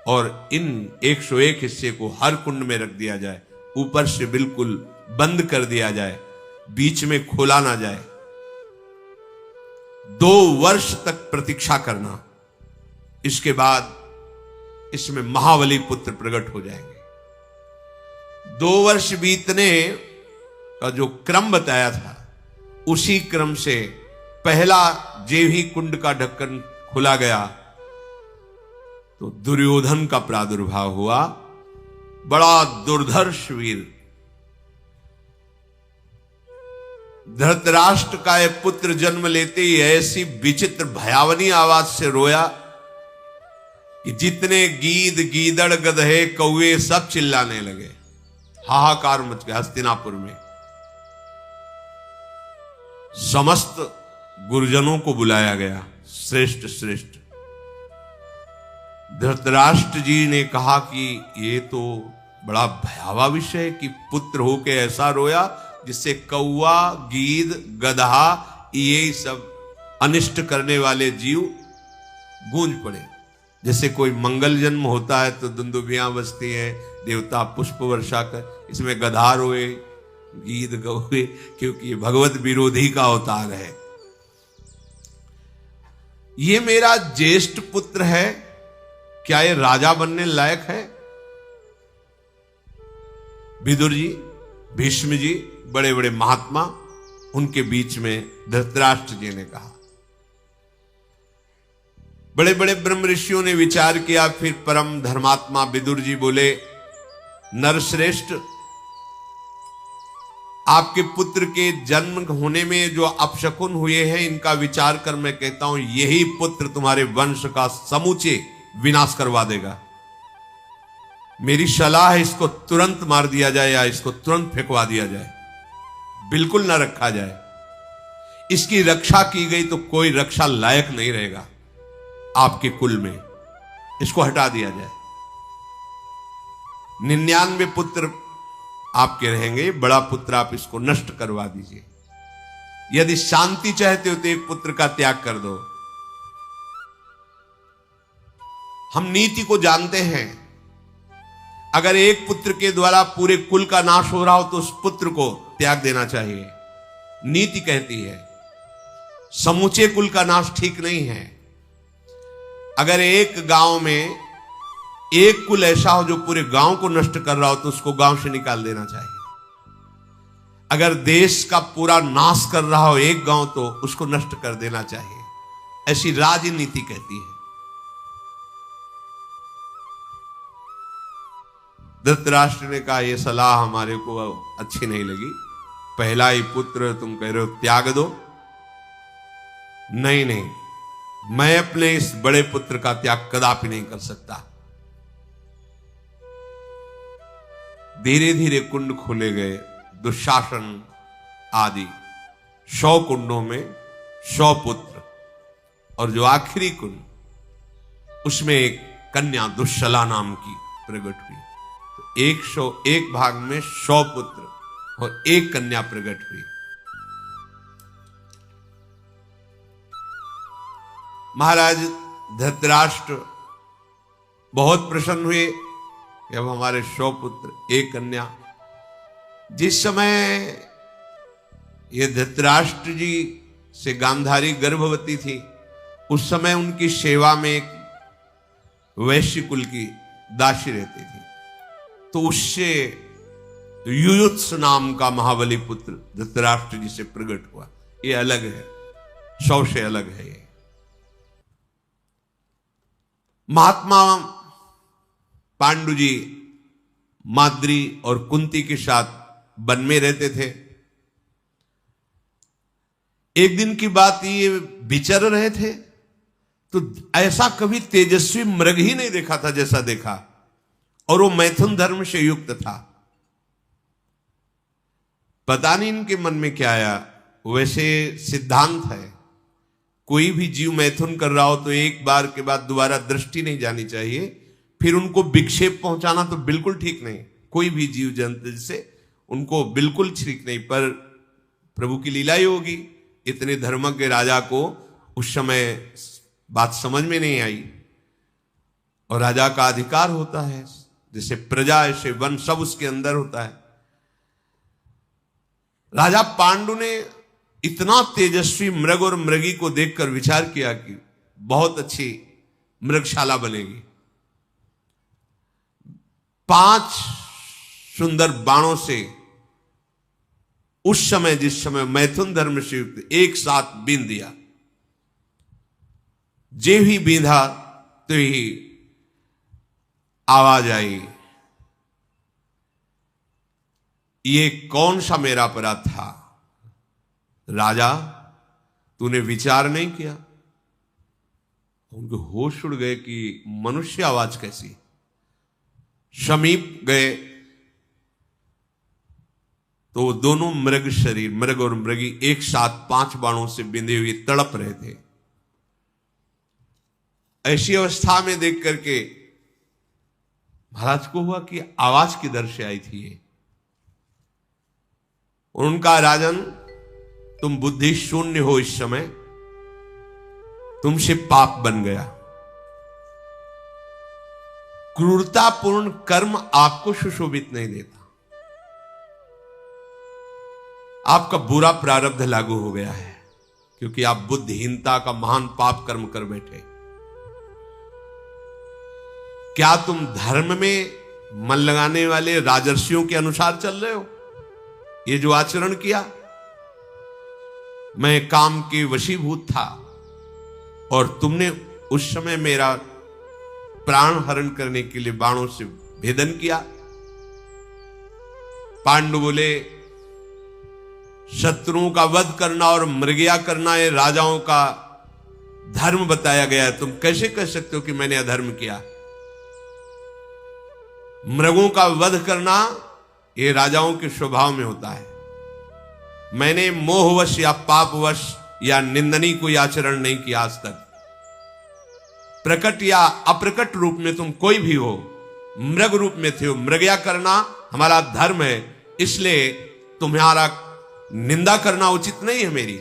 और इन 101 हिस्से को हर कुंड में रख दिया जाए, ऊपर से बिल्कुल बंद कर दिया जाए, बीच में खोला ना जाए। 2 वर्ष तक प्रतीक्षा करना, इसके बाद इसमें महाबली पुत्र प्रकट हो जाएंगे। 2 वर्ष बीतने का जो क्रम बताया था, उसी क्रम से पहला जेव ही कुंड का ढक्कन खुला गया तो दुर्योधन का प्रादुर्भाव हुआ। बड़ा दुर्धर्ष वीर, धृतराष्ट्र का एक पुत्र जन्म लेते ही ऐसी विचित्र भयावनी आवाज से रोया कि जितने गीद, गीदड़, गधे, कौवे सब चिल्लाने लगे। हाहाकार मच गया हस्तिनापुर में। समस्त गुरुजनों को बुलाया गया, श्रेष्ठ श्रेष्ठ। धृतराष्ट्र जी ने कहा कि ये तो बड़ा भयावह विषय है कि पुत्र होके ऐसा रोया जिससे कौवा, गीद, गधा, ये सब अनिष्ट करने वाले जीव गूंज पड़े। जैसे कोई मंगल जन्म होता है तो दुंदुभियां बजती हैं, देवता पुष्प वर्षा कर, इसमें गधा रोए, गीद गौए, क्योंकि भगवत विरोधी का अवतार है। ये मेरा ज्येष्ठ पुत्र है, क्या ये राजा बनने लायक है? विदुर जी, भीष्म जी, बड़े बड़े महात्मा, उनके बीच में धृतराष्ट्र जी ने कहा। बड़े बड़े ब्रह्म ऋषियों ने विचार किया, फिर परम धर्मात्मा विदुर जी बोले, नरश्रेष्ठ, आपके पुत्र के जन्म होने में जो अपशकुन हुए हैं, इनका विचार कर मैं कहता हूं यही पुत्र तुम्हारे वंश का समूचे विनाश करवा देगा। मेरी सलाह है इसको तुरंत मार दिया जाए या इसको तुरंत फेंकवा दिया जाए, बिल्कुल ना रखा जाए। इसकी रक्षा की गई तो कोई रक्षा लायक नहीं रहेगा आपके कुल में, इसको हटा दिया जाए। 99 पुत्र आपके रहेंगे, बड़ा पुत्र आप इसको नष्ट करवा दीजिए। यदि शांति चाहते हो तो एक पुत्र का त्याग कर दो। हम नीति को जानते हैं, अगर एक पुत्र के द्वारा पूरे कुल का नाश हो रहा हो तो उस पुत्र को त्याग देना चाहिए। नीति कहती है समूचे कुल का नाश ठीक नहीं है। अगर एक गांव में एक कुल ऐसा हो जो पूरे गांव को नष्ट कर रहा हो तो उसको गांव से निकाल देना चाहिए। अगर देश का पूरा नाश कर रहा हो एक गांव तो उसको नष्ट कर देना चाहिए, ऐसी राजनीति कहती है। धृतराष्ट्र ने कहा यह सलाह हमारे को अच्छी नहीं लगी, पहला ही पुत्र तुम कह रहे हो त्याग दो। नहीं नहीं, मैं अपने इस बड़े पुत्र का त्याग कदापि नहीं कर सकता। धीरे धीरे कुंड खोले गए, दुशासन आदि 100 कुंडों में 100 पुत्र, और जो आखिरी कुंड उसमें एक कन्या दुश्शला नाम की प्रकट हुई। तो 101 भाग में 100 पुत्र और एक कन्या प्रकट हुई। महाराज धृतराष्ट्र बहुत प्रसन्न हुए कि अब हमारे 100 पुत्र एक कन्या। जिस समय ये धृतराष्ट्र जी से गांधारी गर्भवती थी, उस समय उनकी सेवा में एक वैश्य कुल की दासी रहती थी। तो उससे युयुत्स नाम का महाबली पुत्र धृतराष्ट्र जी से प्रकट हुआ। ये अलग है, 100 से अलग है। ये महात्मा पांडु जी माद्री और कुंती के साथ वन में रहते थे। एक दिन की बात, ये विचर रहे थे तो ऐसा कभी तेजस्वी मृग ही नहीं देखा था जैसा देखा, और वो मैथुन धर्म से युक्त था। पता नहीं इनके मन में क्या आया। वैसे सिद्धांत है, कोई भी जीव मैथुन कर रहा हो तो एक बार के बाद दोबारा दृष्टि नहीं जानी चाहिए, फिर उनको विक्षेप पहुंचाना तो बिल्कुल ठीक नहीं। कोई भी जीव जंतु से उनको बिल्कुल ठीक नहीं, पर प्रभु की लीला ही होगी। इतने धर्मज्ञ राजा को उस समय बात समझ में नहीं आई, और राजा का अधिकार होता है, जैसे प्रजा ऐसे वन सब उसके अंदर होता है। राजा पांडु ने इतना तेजस्वी मृग और मृगी को देखकर विचार किया कि बहुत अच्छी मृगशाला बनेगी। 5 सुंदर बाणों से उस समय, जिस समय मैथुन धर्म से युक्त, एक साथ बींध दिया। जे ही बींधा तो ही आवाज आई, ये कौन सा मेरा अपराध था राजा, तूने विचार नहीं किया? उनके होश उड़ गए कि मनुष्य आवाज कैसी। समीप गए तो दोनों मृग शरीर, मृग और मृगी, एक साथ 5 बाणों से बिंधे हुए तड़प रहे थे। ऐसी अवस्था में देख करके महाराज को हुआ कि आवाज किधर से आई थी ये। उनका राजन, तुम बुद्धि शून्य हो, इस समय तुमसे पाप बन गया। क्रूरतापूर्ण कर्म आपको सुशोभित नहीं देता। आपका बुरा प्रारब्ध लागू हो गया है, क्योंकि आप बुद्धिहीनता का महान पाप कर्म कर बैठे। क्या तुम धर्म में मन लगाने वाले राजर्षियों के अनुसार चल रहे हो? ये जो आचरण किया, मैं काम के वशीभूत था और तुमने उस समय मेरा प्राण हरण करने के लिए बाणों से भेदन किया। पांडु बोले, शत्रुओं का वध करना और मृगया करना ये राजाओं का धर्म बताया गया है। तुम कैसे कह सकते हो कि मैंने अधर्म किया? मृगों का वध करना ये राजाओं के स्वभाव में होता है। मैंने मोहवश या पापवश या निंदनीय कोई आचरण नहीं किया आज तक। प्रकट या अप्रकट रूप में तुम कोई भी हो, मृग रूप में थे हो, मृगया करना हमारा धर्म है, इसलिए तुम्हारा निंदा करना उचित नहीं है मेरी।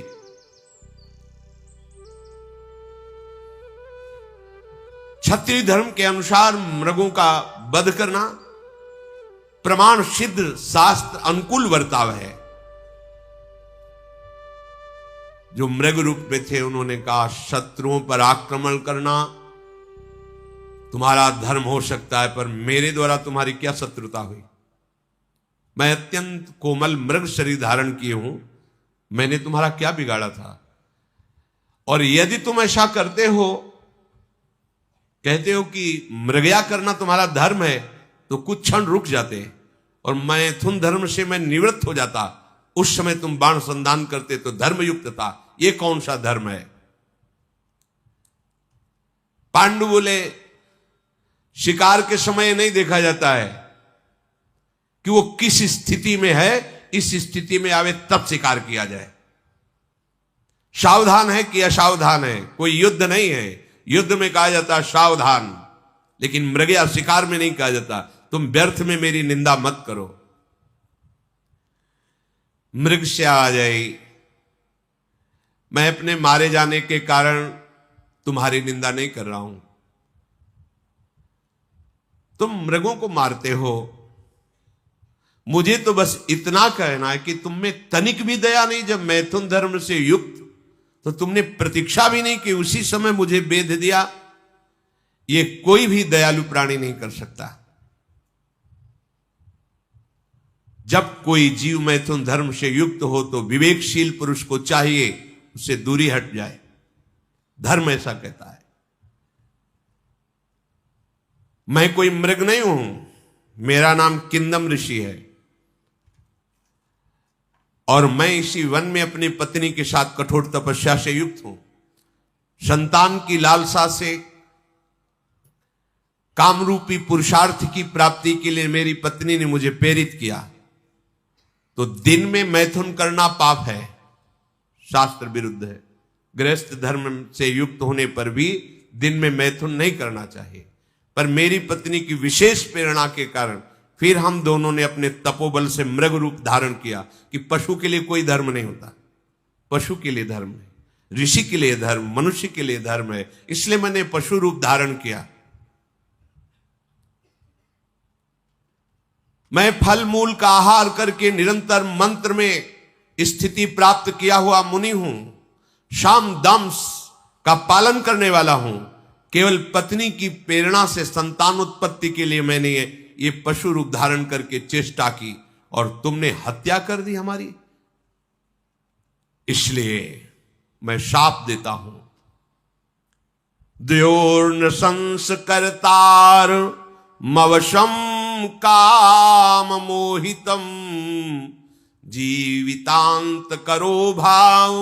क्षत्रिय धर्म के अनुसार मृगों का वध करना प्रमाण सिद्ध शास्त्र अनुकूल वर्ताव है। जो मृग रूप में थे उन्होंने कहा, शत्रुओं पर आक्रमण करना तुम्हारा धर्म हो सकता है, पर मेरे द्वारा तुम्हारी क्या शत्रुता हुई? मैं अत्यंत कोमल मृग शरीर धारण किए हूं, मैंने तुम्हारा क्या बिगाड़ा था? और यदि तुम ऐसा करते हो, कहते हो कि मृगया करना तुम्हारा धर्म है, तो कुछ क्षण रुक जाते और मैथुन धर्म से मैं निवृत्त हो जाता। उस समय तुम बाण संधान करते तो धर्मयुक्त था। ये कौन सा धर्म है? पांडु बोले, शिकार के समय नहीं देखा जाता है कि वो किस स्थिति में है, इस स्थिति में आवे तब शिकार किया जाए। सावधान है कि असावधान है, कोई युद्ध नहीं है। युद्ध में कहा जाता सावधान, लेकिन मृगया शिकार में नहीं कहा जाता। तुम व्यर्थ में मेरी निंदा मत करो। मृग से आ जाए, मैं अपने मारे जाने के कारण तुम्हारी निंदा नहीं कर रहा हूं। तुम मृगों को मारते हो, मुझे तो बस इतना कहना है कि तुम में तनिक भी दया नहीं। जब मैथुन धर्म से युक्त, तो तुमने प्रतीक्षा भी नहीं कि उसी समय मुझे बेध दिया। ये कोई भी दयालु प्राणी नहीं कर सकता। जब कोई जीव मैथुन धर्म से युक्त हो तो विवेकशील पुरुष को चाहिए उससे दूरी हट जाए। धर्म ऐसा कहता है। मैं कोई मृग नहीं हूं, मेरा नाम किंदम ऋषि है और मैं इसी वन में अपनी पत्नी के साथ कठोर तपस्या से युक्त हूं। संतान की लालसा से, कामरूपी पुरुषार्थ की प्राप्ति के लिए मेरी पत्नी ने मुझे प्रेरित किया। तो दिन में मैथुन करना पाप है, शास्त्र विरुद्ध है। गृहस्थ धर्म से युक्त होने पर भी दिन में मैथुन नहीं करना चाहिए। पर मेरी पत्नी की विशेष प्रेरणा के कारण फिर हम दोनों ने अपने तपोबल से मृग रूप धारण किया कि पशु के लिए कोई धर्म नहीं होता। पशु के लिए धर्म है, ऋषि के लिए धर्म, मनुष्य के लिए धर्म है। इसलिए मैंने पशु रूप धारण किया। मैं फल मूल का आहार करके निरंतर मंत्र में स्थिति प्राप्त किया हुआ मुनि हूं। शाम दम्स का पालन करने वाला हूं। केवल पत्नी की प्रेरणा से संतान उत्पत्ति के लिए मैंने ये पशु रूप धारण करके चेष्टा की और तुमने हत्या कर दी हमारी। इसलिए मैं शाप देता हूं। द्योर्न संस्कर्तार मवशम काम मोहितम जीवितांत करो भाव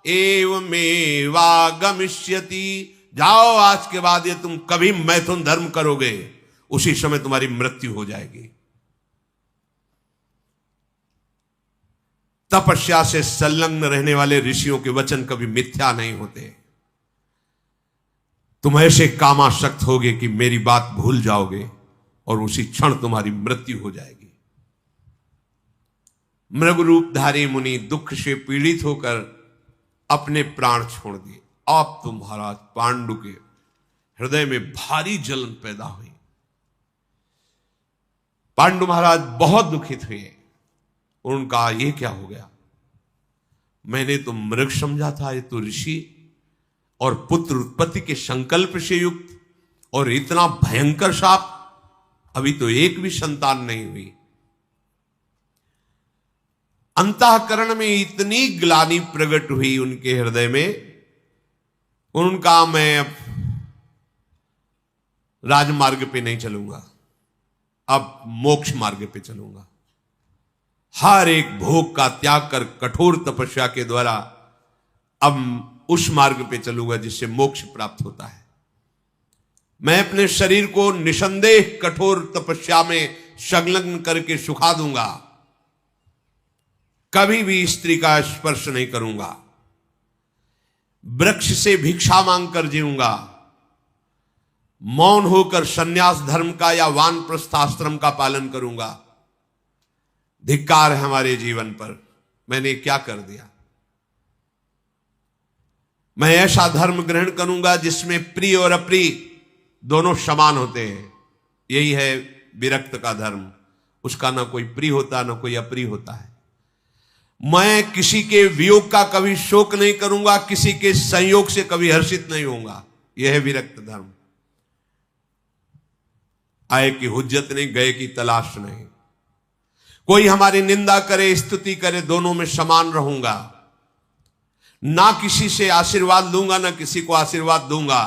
एवमेवागमिष्यति। जाओ, आज के बाद ये तुम कभी मैथुन धर्म करोगे, उसी समय तुम्हारी मृत्यु हो जाएगी। तपस्या से संलग्न रहने वाले ऋषियों के वचन कभी मिथ्या नहीं होते। तुम ऐसे कामासक्त होगे कि मेरी बात भूल जाओगे और उसी क्षण तुम्हारी मृत्यु हो जाएगी। मृग रूपधारी मुनि दुख से पीड़ित होकर अपने प्राण छोड़ दिए। अब तो महाराज पांडु के हृदय में भारी जलन पैदा हुई। पांडु महाराज बहुत दुखित हुए। उनका ये क्या हो गया? मैंने तो मृग समझा था, ये तो ऋषि और पुत्र उत्पत्ति के संकल्प से युक्त, और इतना भयंकर शाप। अभी तो एक भी संतान नहीं हुई। अंतःकरण में इतनी ग्लानि प्रकट हुई उनके हृदय में। उनका मैं अब राजमार्ग पे नहीं चलूंगा, अब मोक्ष मार्ग पे चलूंगा। हर एक भोग का त्याग कर कठोर तपस्या के द्वारा अब उस मार्ग पे चलूंगा जिससे मोक्ष प्राप्त होता है। मैं अपने शरीर को निसंदेह कठोर तपस्या में संलग्न करके सुखा दूंगा। कभी भी स्त्री का स्पर्श नहीं करूंगा। वृक्ष से भिक्षा मांगकर जीऊंगा। मौन होकर सन्यास धर्म का या वानप्रस्थ आश्रम का पालन करूंगा। धिक्कार है हमारे जीवन पर, मैंने क्या कर दिया। मैं ऐसा धर्म ग्रहण करूंगा जिसमें प्रिय और अप्रिय दोनों समान होते हैं। यही है विरक्त का धर्म। उसका ना कोई प्रिय होता ना कोई अप्रिय होता है। मैं किसी के वियोग का कभी शोक नहीं करूंगा, किसी के संयोग से कभी हर्षित नहीं होऊंगा। यह है विरक्त धर्म। आए की हुज्जत नहीं, गए की तलाश नहीं। कोई हमारी निंदा करे स्तुति करे, दोनों में समान रहूंगा। ना किसी से आशीर्वाद लूंगा, ना किसी को आशीर्वाद दूंगा,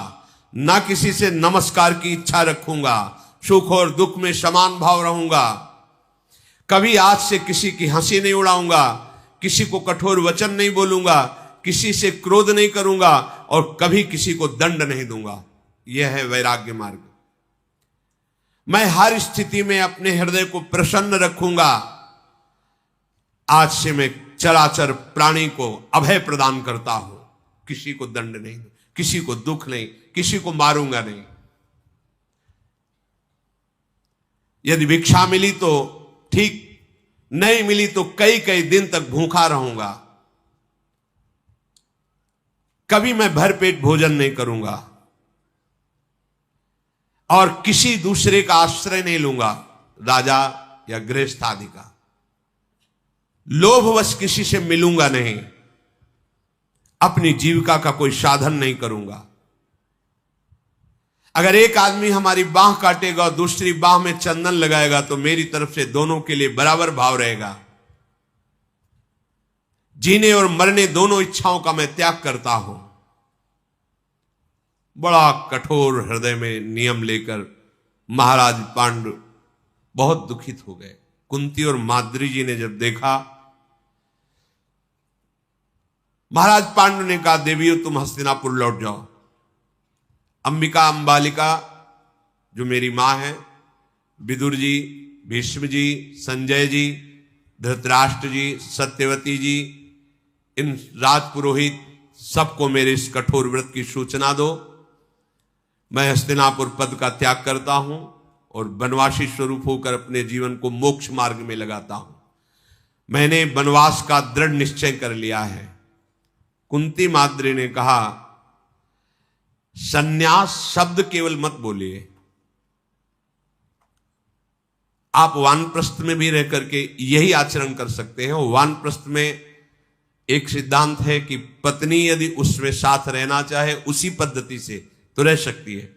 ना किसी से नमस्कार की इच्छा रखूंगा। सुख और दुख में समान भाव रहूंगा। कभी आज से किसी की हंसी नहीं उड़ाऊंगा, किसी को कठोर वचन नहीं बोलूंगा, किसी से क्रोध नहीं करूंगा और कभी किसी को दंड नहीं दूंगा। यह है वैराग्य मार्ग। मैं हर स्थिति में अपने हृदय को प्रसन्न रखूंगा। आज से मैं चराचर प्राणी को अभय प्रदान करता हूं, किसी को दंड नहीं, किसी को दुख नहीं, किसी को मारूंगा नहीं। यदि भिक्षा मिली तो ठीक, नहीं मिली तो कई कई दिन तक भूखा रहूंगा। कभी मैं भरपेट भोजन नहीं करूंगा और किसी दूसरे का आश्रय नहीं लूंगा, राजा या गृहस्थ आदि का। लोभवश किसी से मिलूंगा नहीं, अपनी जीविका का कोई साधन नहीं करूंगा। अगर एक आदमी हमारी बाह काटेगा और दूसरी बाह में चंदन लगाएगा तो मेरी तरफ से दोनों के लिए बराबर भाव रहेगा। जीने और मरने दोनों इच्छाओं का मैं त्याग करता हूं। बड़ा कठोर हृदय में नियम लेकर महाराज पांडु बहुत दुखित हो गए। कुंती और माद्री जी ने जब देखा, महाराज पांडु ने कहा, देवियों तुम हस्तिनापुर लौट जाओ। अंबिका अंबालिका जो मेरी मां है, विदुर जी, भीष्म जी, संजय जी, धृतराष्ट्र जी, सत्यवती जी, इन राजपुरोहित सबको मेरे इस कठोर व्रत की सूचना दो। मैं हस्तिनापुर पद का त्याग करता हूं और वनवासी स्वरूप होकर अपने जीवन को मोक्ष मार्ग में लगाता हूं। मैंने वनवास का दृढ़ निश्चय कर लिया है। कुंती माद्री ने कहा, सन्यास शब्द केवल मत बोलिए। आप वानप्रस्थ में भी रह करके यही आचरण कर सकते हैं। वानप्रस्थ में एक सिद्धांत है कि पत्नी यदि उसमें साथ रहना चाहे उसी पद्धति से तो रह सकती है,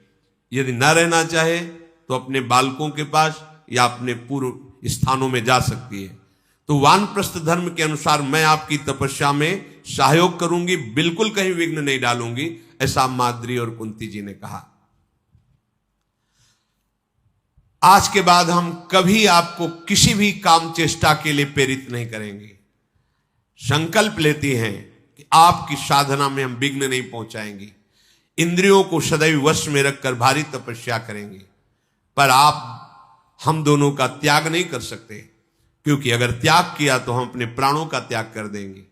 यदि न रहना चाहे तो अपने बालकों के पास या अपने पूर्व स्थानों में जा सकती है। तो वानप्रस्थ धर्म के अनुसार मैं आपकी तपस्या में सहयोग करूंगी, बिल्कुल कहीं विघ्न नहीं डालूंगी, ऐसा माद्री और कुंती जी ने कहा। आज के बाद हम कभी आपको किसी भी काम चेष्टा के लिए प्रेरित नहीं करेंगे। संकल्प लेती हैं कि आपकी साधना में हम विघ्न नहीं पहुंचाएंगे। इंद्रियों को सदैव वश में रखकर भारी तपस्या करेंगे, पर आप हम दोनों का त्याग नहीं कर सकते, क्योंकि अगर त्याग किया तो हम अपने प्राणों का त्याग कर देंगे।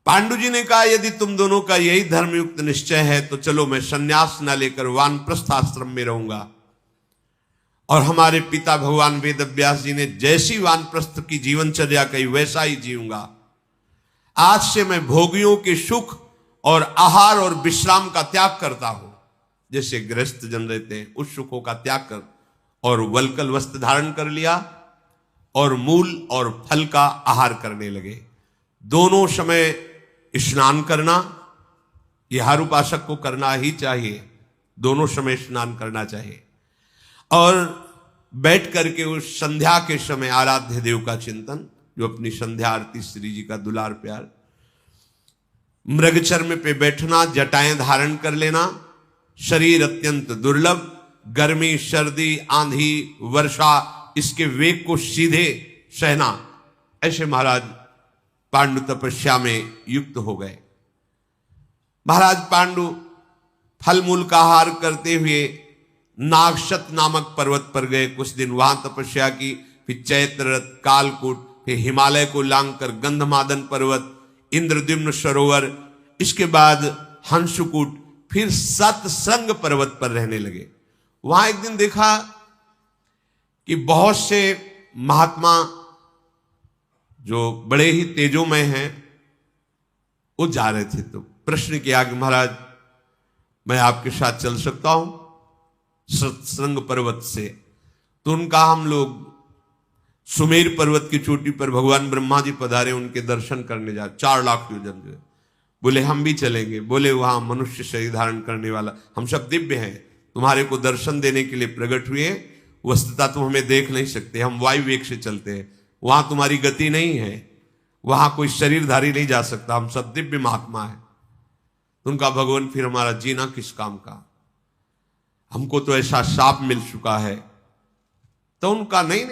पांडु जी ने कहा, यदि तुम दोनों का यही धर्मयुक्त निश्चय है तो चलो, मैं सन्यास न लेकर वानप्रस्थ आश्रम में रहूंगा। और हमारे पिता भगवान वेदव्यास जी ने जैसी वानप्रस्थ की जीवनचर्या कही वैसा ही जीऊंगा। आज से मैं भोगियों के सुख और आहार और विश्राम का त्याग करता हूं। जैसे गृहस्थ जन रहते हैं, उस सुखों का त्याग कर और वल्कल वस्त्र धारण कर लिया और मूल और फल का आहार करने लगे। दोनों समय स्नान करना, यह हर उपासक को करना ही चाहिए। दोनों समय स्नान करना चाहिए और बैठ करके उस संध्या के समय आराध्य देव का चिंतन, जो अपनी संध्या आरती श्री जी का दुलार प्यार, मृगचर्म पे बैठना, जटाएं धारण कर लेना, शरीर अत्यंत दुर्लभ, गर्मी, सर्दी, आंधी, वर्षा, इसके वेग को सीधे सहना, ऐसे महाराज पांडु तपस्या में युक्त हो गए। महाराज पांडु फल मूल का आहार करते हुए नागशत नामक पर्वत पर गए। कुछ दिन वहां तपस्या की, फिर चैत्ररथ, कालकूट, फिर हिमालय को लांघकर गंधमादन पर्वत, इंद्रद्युम्न सरोवर, इसके बाद हंसकूट, फिर सतसंग पर्वत पर रहने लगे। वहां एक दिन देखा कि बहुत से महात्मा जो बड़े ही तेजोमय हैं वो जा रहे थे। तो प्रश्न किया कि महाराज मैं आपके साथ चल सकता हूं सत्संग पर्वत से? तो उनका, हम लोग सुमेर पर्वत की चोटी पर भगवान ब्रह्मा जी पधारे, उनके दर्शन करने जा, 4 लाख योजन जो है। बोले हम भी चलेंगे। बोले वहां मनुष्य शरीर धारण करने वाला, हम सब दिव्य हैं, तुम्हारे को दर्शन देने के लिए प्रकट हुए, वस्तुतः तुम हमें देख नहीं सकते, हम वायु वेग से चलते हैं, वहां तुम्हारी गति नहीं है, वहां कोई शरीरधारी नहीं जा सकता, हम सब दिव्य महात्मा है। उनका भगवान फिर हमारा जीना किस काम का, हमको तो ऐसा शाप मिल चुका है। तो उनका नहीं,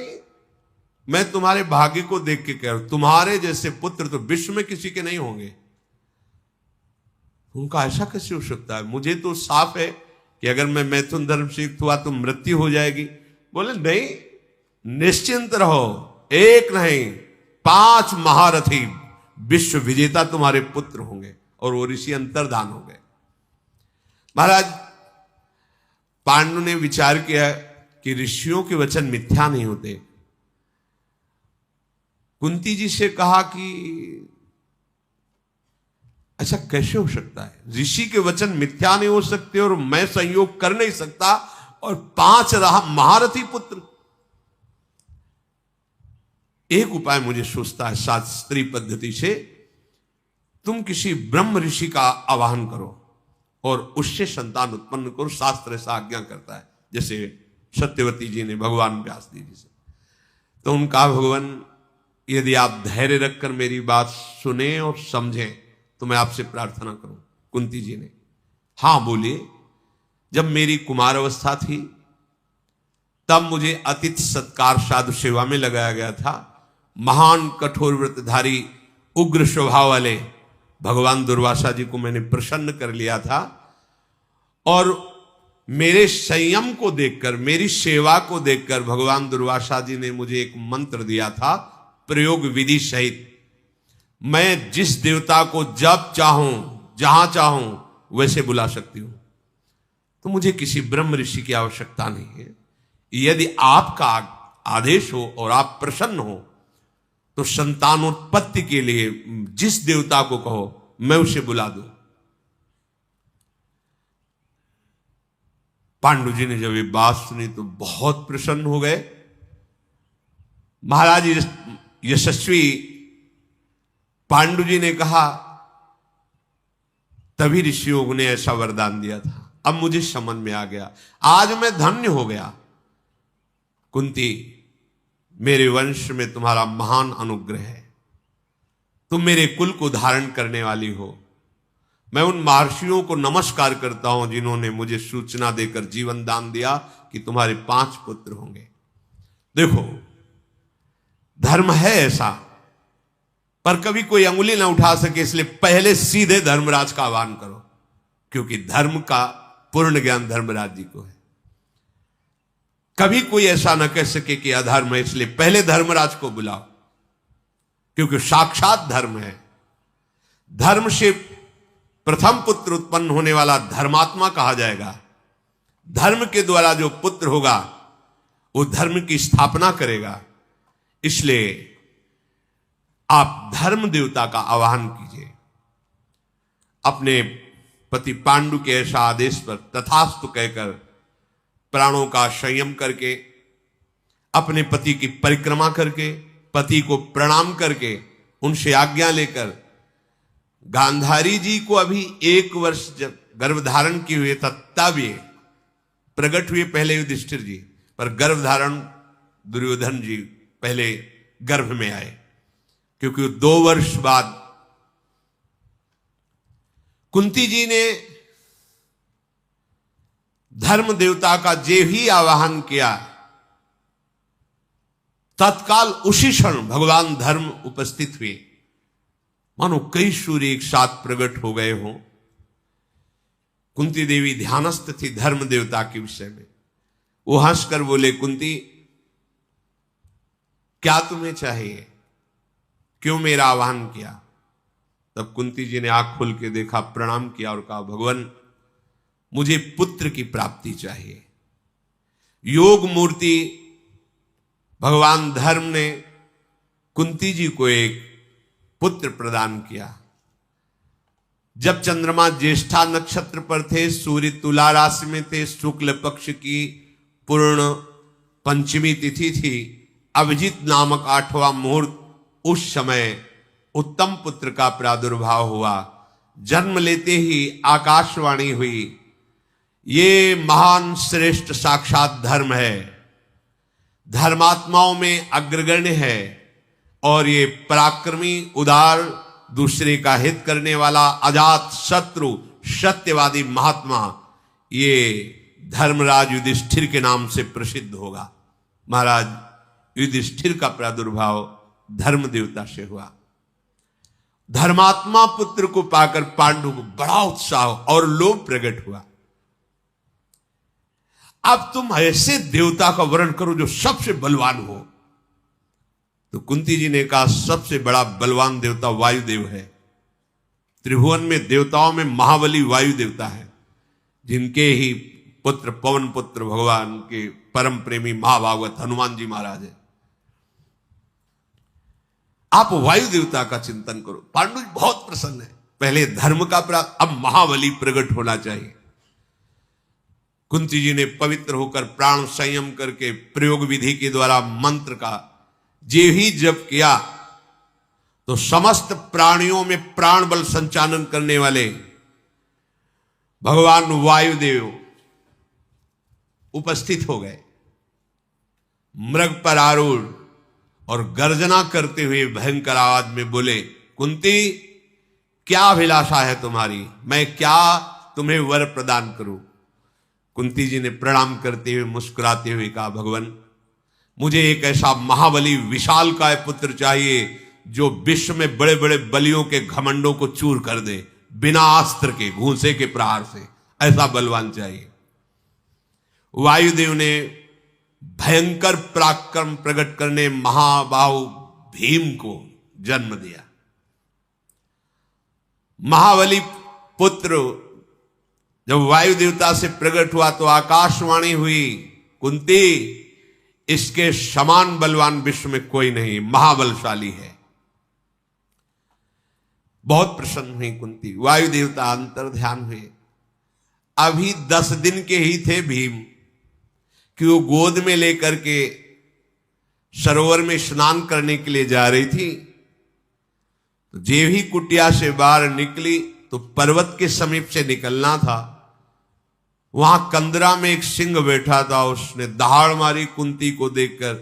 मैं तुम्हारे भाग्य को देख के कह रहा हूं, तुम्हारे जैसे पुत्र तो विश्व में किसी के नहीं होंगे। उनका ऐसा कैसे हो सकता है? मुझे तो साफ है कि अगर मैं मैथुन धर्म से युक्त हुआ तो मृत्यु हो जाएगी। बोले नहीं, निश्चिंत रहो, एक नहीं 5 महारथी विश्व विजेता तुम्हारे पुत्र होंगे। और वो ऋषि अंतर्धान हो गए। महाराज पांडु ने विचार किया कि ऋषियों के वचन मिथ्या नहीं होते। कुंती जी से कहा कि ऐसा कैसे हो सकता है, ऋषि के वचन मिथ्या नहीं हो सकते और मैं संयोग कर नहीं सकता, और 5 महारथी पुत्र। एक उपाय मुझे सोचता है शास्त्रीय पद्धति से, तुम किसी ब्रह्म ऋषि का आवाहन करो और उससे संतान उत्पन्न करो, शास्त्र ऐसा आज्ञा करता है, जैसे सत्यवती जी ने भगवान व्यास जी से। तो उनका भगवान यदि आप धैर्य रखकर मेरी बात सुने और समझें तो मैं आपसे प्रार्थना करूं। कुंती जी ने हां बोलिए। जब मेरी कुमार अवस्था थी तब मुझे अतिथि सत्कार साधु सेवा में लगाया गया था। महान कठोर व्रतधारी उग्र स्वभाव वाले भगवान दुर्वासा जी को मैंने प्रसन्न कर लिया था, और मेरे संयम को देखकर, मेरी सेवा को देखकर भगवान दुर्वासा जी ने मुझे एक मंत्र दिया था प्रयोग विधि सहित। मैं जिस देवता को जब चाहूं जहां चाहूं वैसे बुला सकती हूं, तो मुझे किसी ब्रह्म ऋषि की आवश्यकता नहीं है। यदि आपका आदेश हो और आप प्रसन्न हो तो संतानोत्पत्ति के लिए जिस देवता को कहो मैं उसे बुला दूं। पांडु जी ने जब ये बात सुनी तो बहुत प्रसन्न हो गए। महाराज यशस्वी पांडु जी ने कहा, तभी ऋषियों ने ऐसा वरदान दिया था। अब मुझे समझ में आ गया, आज मैं धन्य हो गया। कुंती, मेरे वंश में तुम्हारा महान अनुग्रह है, तुम मेरे कुल को धारण करने वाली हो। मैं उन महर्षियों को नमस्कार करता हूं जिन्होंने मुझे सूचना देकर जीवन दान दिया कि तुम्हारे 5 पुत्र होंगे। देखो, धर्म है ऐसा, पर कभी कोई अंगुली ना उठा सके, इसलिए पहले सीधे धर्मराज का आह्वान करो, क्योंकि धर्म का पूर्ण ज्ञान धर्मराज जी को है। कभी कोई ऐसा ना कह सके कि अधर्म है, इसलिए पहले धर्मराज को बुलाओ, क्योंकि साक्षात धर्म है। धर्म से प्रथम पुत्र उत्पन्न होने वाला धर्मात्मा कहा जाएगा। धर्म के द्वारा जो पुत्र होगा वो धर्म की स्थापना करेगा। इसलिए आप धर्म देवता का आवाहन कीजिए। अपने पति पांडु के ऐसा आदेश पर तथास्तु कहकर, प्राणों का संयम करके, अपने पति की परिक्रमा करके, पति को प्रणाम करके, उनसे आज्ञा लेकर, गांधारी जी को अभी 1 वर्ष जब गर्भधारण किए हुए था तब ये प्रकट हुए, पहले युधिष्ठिर जी, पर गर्भधारण दुर्योधन जी पहले गर्भ में आए, क्योंकि 2 वर्ष बाद कुंती जी ने धर्म देवता का जे ही आवाहन किया, तत्काल उसी क्षण भगवान धर्म उपस्थित हुए। मानो कई सूर्य एक साथ प्रकट हो गए हों। कुंती देवी ध्यानस्थ थी धर्म देवता के विषय में। वो हंसकर बोले, कुंती, क्या तुम्हें चाहिए, क्यों मेरा आह्वान किया? तब कुंती जी ने आंख खोल के देखा, प्रणाम किया और कहा, भगवान, मुझे पुत्र की प्राप्ति चाहिए। योग मूर्ति भगवान धर्म ने कुंती जी को एक पुत्र प्रदान किया। जब चंद्रमा ज्येष्ठा नक्षत्र पर थे, सूर्य तुला राशि में थे, शुक्ल पक्ष की पूर्ण पंचमी तिथि थी, अभिजीत नामक 8वां मुहूर्त, उस समय उत्तम पुत्र का प्रादुर्भाव हुआ। जन्म लेते ही आकाशवाणी हुई, ये महान श्रेष्ठ साक्षात धर्म है, धर्मात्माओं में अग्रगण्य है और ये पराक्रमी, उदार, दूसरे का हित करने वाला, अजात शत्रु, सत्यवादी महात्मा, ये धर्मराज युधिष्ठिर के नाम से प्रसिद्ध होगा। महाराज युधिष्ठिर का प्रादुर्भाव धर्म देवता से हुआ। धर्मात्मा पुत्र को पाकर पांडु को बड़ा उत्साह और लोभ प्रकट हुआ। अब तुम ऐसे देवता का वर्ण करो जो सबसे बलवान हो। तो कुंती जी ने कहा, सबसे बड़ा बलवान देवता वायुदेव है। त्रिभुवन में देवताओं में महाबली वायु देवता है, जिनके ही पुत्र पवन पुत्र भगवान के परम प्रेमी महाभागवत हनुमान जी महाराज है। आप वायु देवता का चिंतन करो। पांडु बहुत प्रसन्न है। पहले धर्म का अब महाबली प्रकट होना चाहिए। कुंती जी ने पवित्र होकर प्राण संयम करके प्रयोग विधि के द्वारा मंत्र का जे ही जप किया तो समस्त प्राणियों में प्राण बल संचालन करने वाले भगवान वायुदेव उपस्थित हो गए। मृग पर आरूढ़ और गर्जना करते हुए भयंकर आवाज में बोले, कुंती, क्या अभिलाषा है तुम्हारी? मैं क्या तुम्हें वर प्रदान करूं? कुंती जी ने प्रणाम करते हुए मुस्कुराते हुए कहा, भगवान, मुझे एक ऐसा महाबली विशालकाय पुत्र चाहिए जो विश्व में बड़े बड़े बलियों के घमंडों को चूर कर दे, बिना अस्त्र के, घूंसे के प्रहार से। ऐसा बलवान चाहिए। वायुदेव ने भयंकर पराक्रम प्रकट करने महाबाहु भीम को जन्म दिया। महाबली पुत्र जब वायु देवता से प्रकट हुआ तो आकाशवाणी हुई, कुंती, इसके समान बलवान विश्व में कोई नहीं, महाबलशाली है। बहुत प्रसन्न हुई कुंती। वायु देवता अंतर ध्यान हुए। अभी 10 दिन के ही थे भीम कि वो गोद में लेकर के सरोवर में स्नान करने के लिए जा रही थी। तो जे ही कुटिया से बाहर निकली तो पर्वत के समीप से निकलना था। वहां कंदरा में एक सिंह बैठा था। उसने दहाड़ मारी कुंती को देखकर।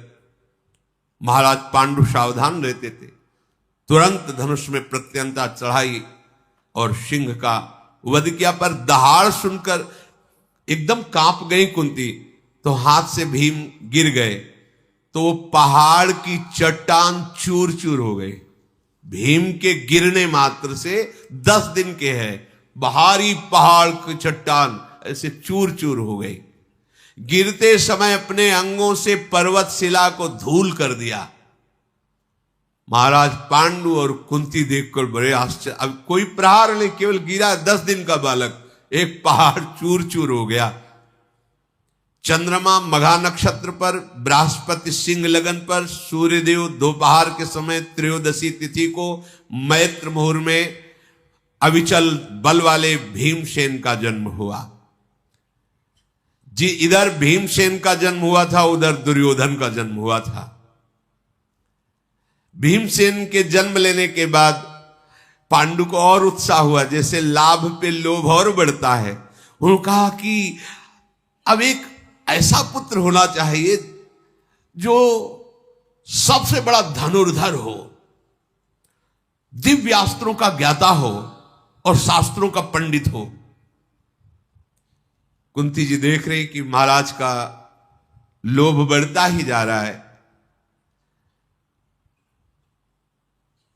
महाराज पांडु सावधान रहते थे। तुरंत धनुष में प्रत्यंता चढ़ाई और सिंह का वध किया। पर दहाड़ सुनकर एकदम कांप गई कुंती, तो हाथ से भीम गिर गए तो वो पहाड़ की चट्टान चूर चूर हो गई। भीम के गिरने मात्र से 10 दिन के है, भारी पहाड़ की चट्टान ऐसे चूर चूर हो गई। गिरते समय अपने अंगों से पर्वत शिला को धूल कर दिया। महाराज पांडु और कुंती देखकर बड़े आश्चर्य। अब कोई प्रहार नहीं, केवल गिरा 10 दिन का बालक, एक पहाड़ चूर चूर हो गया। चंद्रमा मघा नक्षत्र पर, बृहस्पति सिंह लगन पर, सूर्यदेव दोपहर के समय त्रयोदशी तिथि को मैत्र मुहूर्त में अविचल बल वाले भीमसेन का जन्म हुआ। जी, इधर भीमसेन का जन्म हुआ था, उधर दुर्योधन का जन्म हुआ था। भीमसेन के जन्म लेने के बाद पांडु को और उत्साह हुआ, जैसे लाभ पे लोभ और बढ़ता है। उन्होंने कहा कि अब एक ऐसा पुत्र होना चाहिए जो सबसे बड़ा धनुर्धर हो, दिव्यास्त्रों का ज्ञाता हो और शास्त्रों का पंडित हो। कुंती जी देख रही कि महाराज का लोभ बढ़ता ही जा रहा है।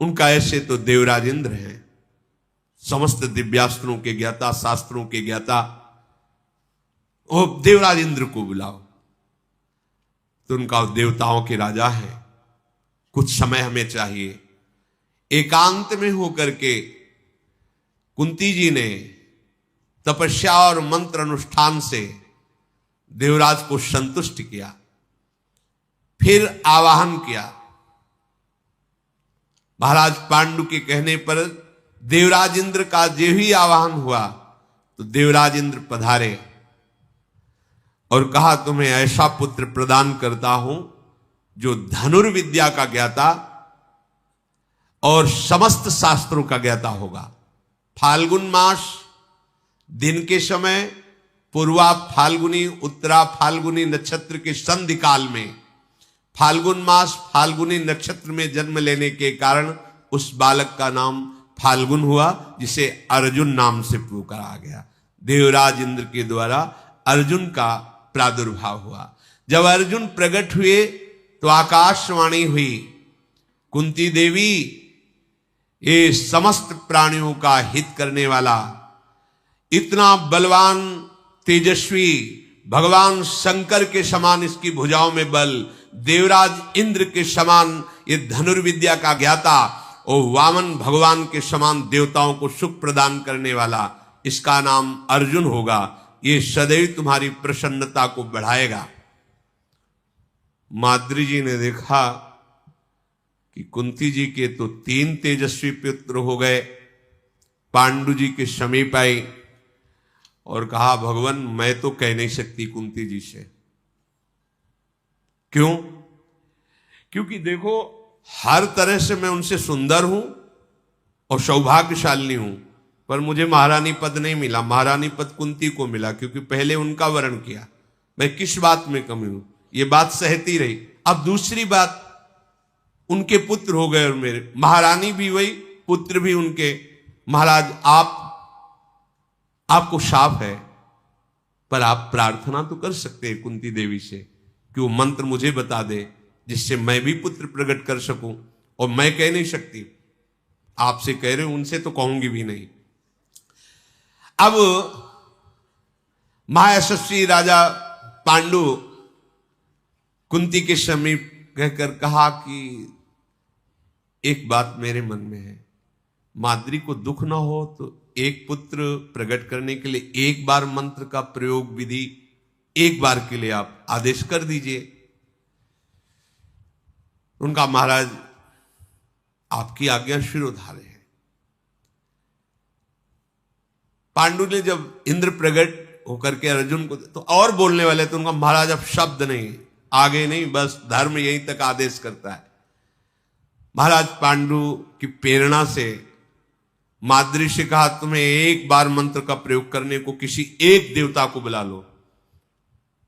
उनका ऐसे तो देवराज इंद्र हैं, समस्त दिव्यास्त्रों के ज्ञाता, शास्त्रों के ज्ञाता। वो देवराज इंद्र को बुलाओ। तो उनका देवताओं के राजा है। कुछ समय हमें चाहिए। एकांत में होकर के कुंती जी ने तपस्या और मंत्र अनुष्ठान से देवराज को संतुष्ट किया। फिर आवाहन किया। महाराज पांडु के कहने पर देवराज इंद्र का जो ही आवाहन हुआ तो देवराज इंद्र पधारे और कहा, तुम्हें ऐसा पुत्र प्रदान करता हूं जो धनुर्विद्या का ज्ञाता और समस्त शास्त्रों का ज्ञाता होगा। फाल्गुन मास दिन के समय पूर्वा फाल्गुनी उत्तरा फाल्गुनी नक्षत्र के संधि काल में फाल्गुन मास फाल्गुनी नक्षत्र में जन्म लेने के कारण उस बालक का नाम फाल्गुन हुआ, जिसे अर्जुन नाम से पुकारा गया। देवराज इंद्र के द्वारा अर्जुन का प्रादुर्भाव हुआ। जब अर्जुन प्रकट हुए तो आकाशवाणी हुई, कुंती देवी, ये समस्त प्राणियों का हित करने वाला, इतना बलवान तेजस्वी, भगवान शंकर के समान इसकी भुजाओं में बल, देवराज इंद्र के समान ये धनुर्विद्या का ज्ञाता और वामन भगवान के समान देवताओं को सुख प्रदान करने वाला, इसका नाम अर्जुन होगा। ये सदैव तुम्हारी प्रसन्नता को बढ़ाएगा। माद्री जी ने देखा कि कुंती जी के तो 3 तेजस्वी पुत्र हो गए, पांडु जी के समीप आई और कहा, भगवान मैं तो कह नहीं सकती कुंती जी से। क्यों? क्योंकि देखो हर तरह से मैं उनसे सुंदर हूं और सौभाग्यशाली हूं, पर मुझे महारानी पद नहीं मिला। महारानी पद कुंती को मिला क्योंकि पहले उनका वर्ण किया। मैं किस बात में कमी हूं, ये बात सहती रही। अब दूसरी बात, उनके पुत्र हो गए और मेरे, महारानी भी वही, पुत्र भी उनके। महाराज आपको शाप है, पर आप प्रार्थना तो कर सकते हैं कुंती देवी से कि वो मंत्र मुझे बता दे जिससे मैं भी पुत्र प्रकट कर सकूं। और मैं कह नहीं सकती, आपसे कह रहे हूं, उनसे तो कहूंगी भी नहीं। अब महायशस्वी राजा पांडु कुंती के समीप कहकर कहा कि एक बात मेरे मन में है, माद्री को दुख ना हो तो एक पुत्र प्रकट करने के लिए एक बार मंत्र का प्रयोग विधि एक बार के लिए आप आदेश कर दीजिए। उनका महाराज आपकी आज्ञा शिरोधार्य है। पांडु ने जब इंद्र प्रकट होकर के अर्जुन को तो और बोलने वाले, तो उनका महाराज अब शब्द नहीं, आगे नहीं, बस धर्म यहीं तक आदेश करता है। महाराज पांडु की प्रेरणा से माद्री से कहा, तुम्हें एक बार मंत्र का प्रयोग करने को किसी एक देवता को बुला लो,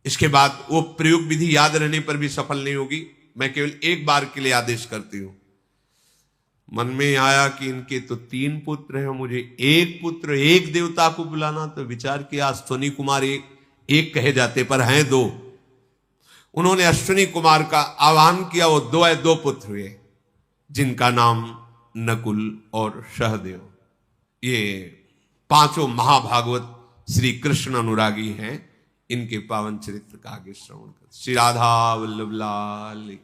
इसके बाद वो प्रयोग विधि याद रहने पर भी सफल नहीं होगी, मैं केवल एक बार के लिए आदेश करती हूं। मन में आया कि इनके तो 3 पुत्र हैं, मुझे एक पुत्र एक देवता को बुलाना, तो विचार किया अश्विनी कुमार एक कहे जाते पर हैं 2। उन्होंने अश्विनी कुमार का आह्वान किया, वो 2 पुत्र हुए जिनका नाम नकुल और सहदेव। ये 5 महाभागवत श्री कृष्ण अनुरागी हैं। इनके पावन चरित्र का आगे श्रवण कर। श्री राधा वल्लभ लाल।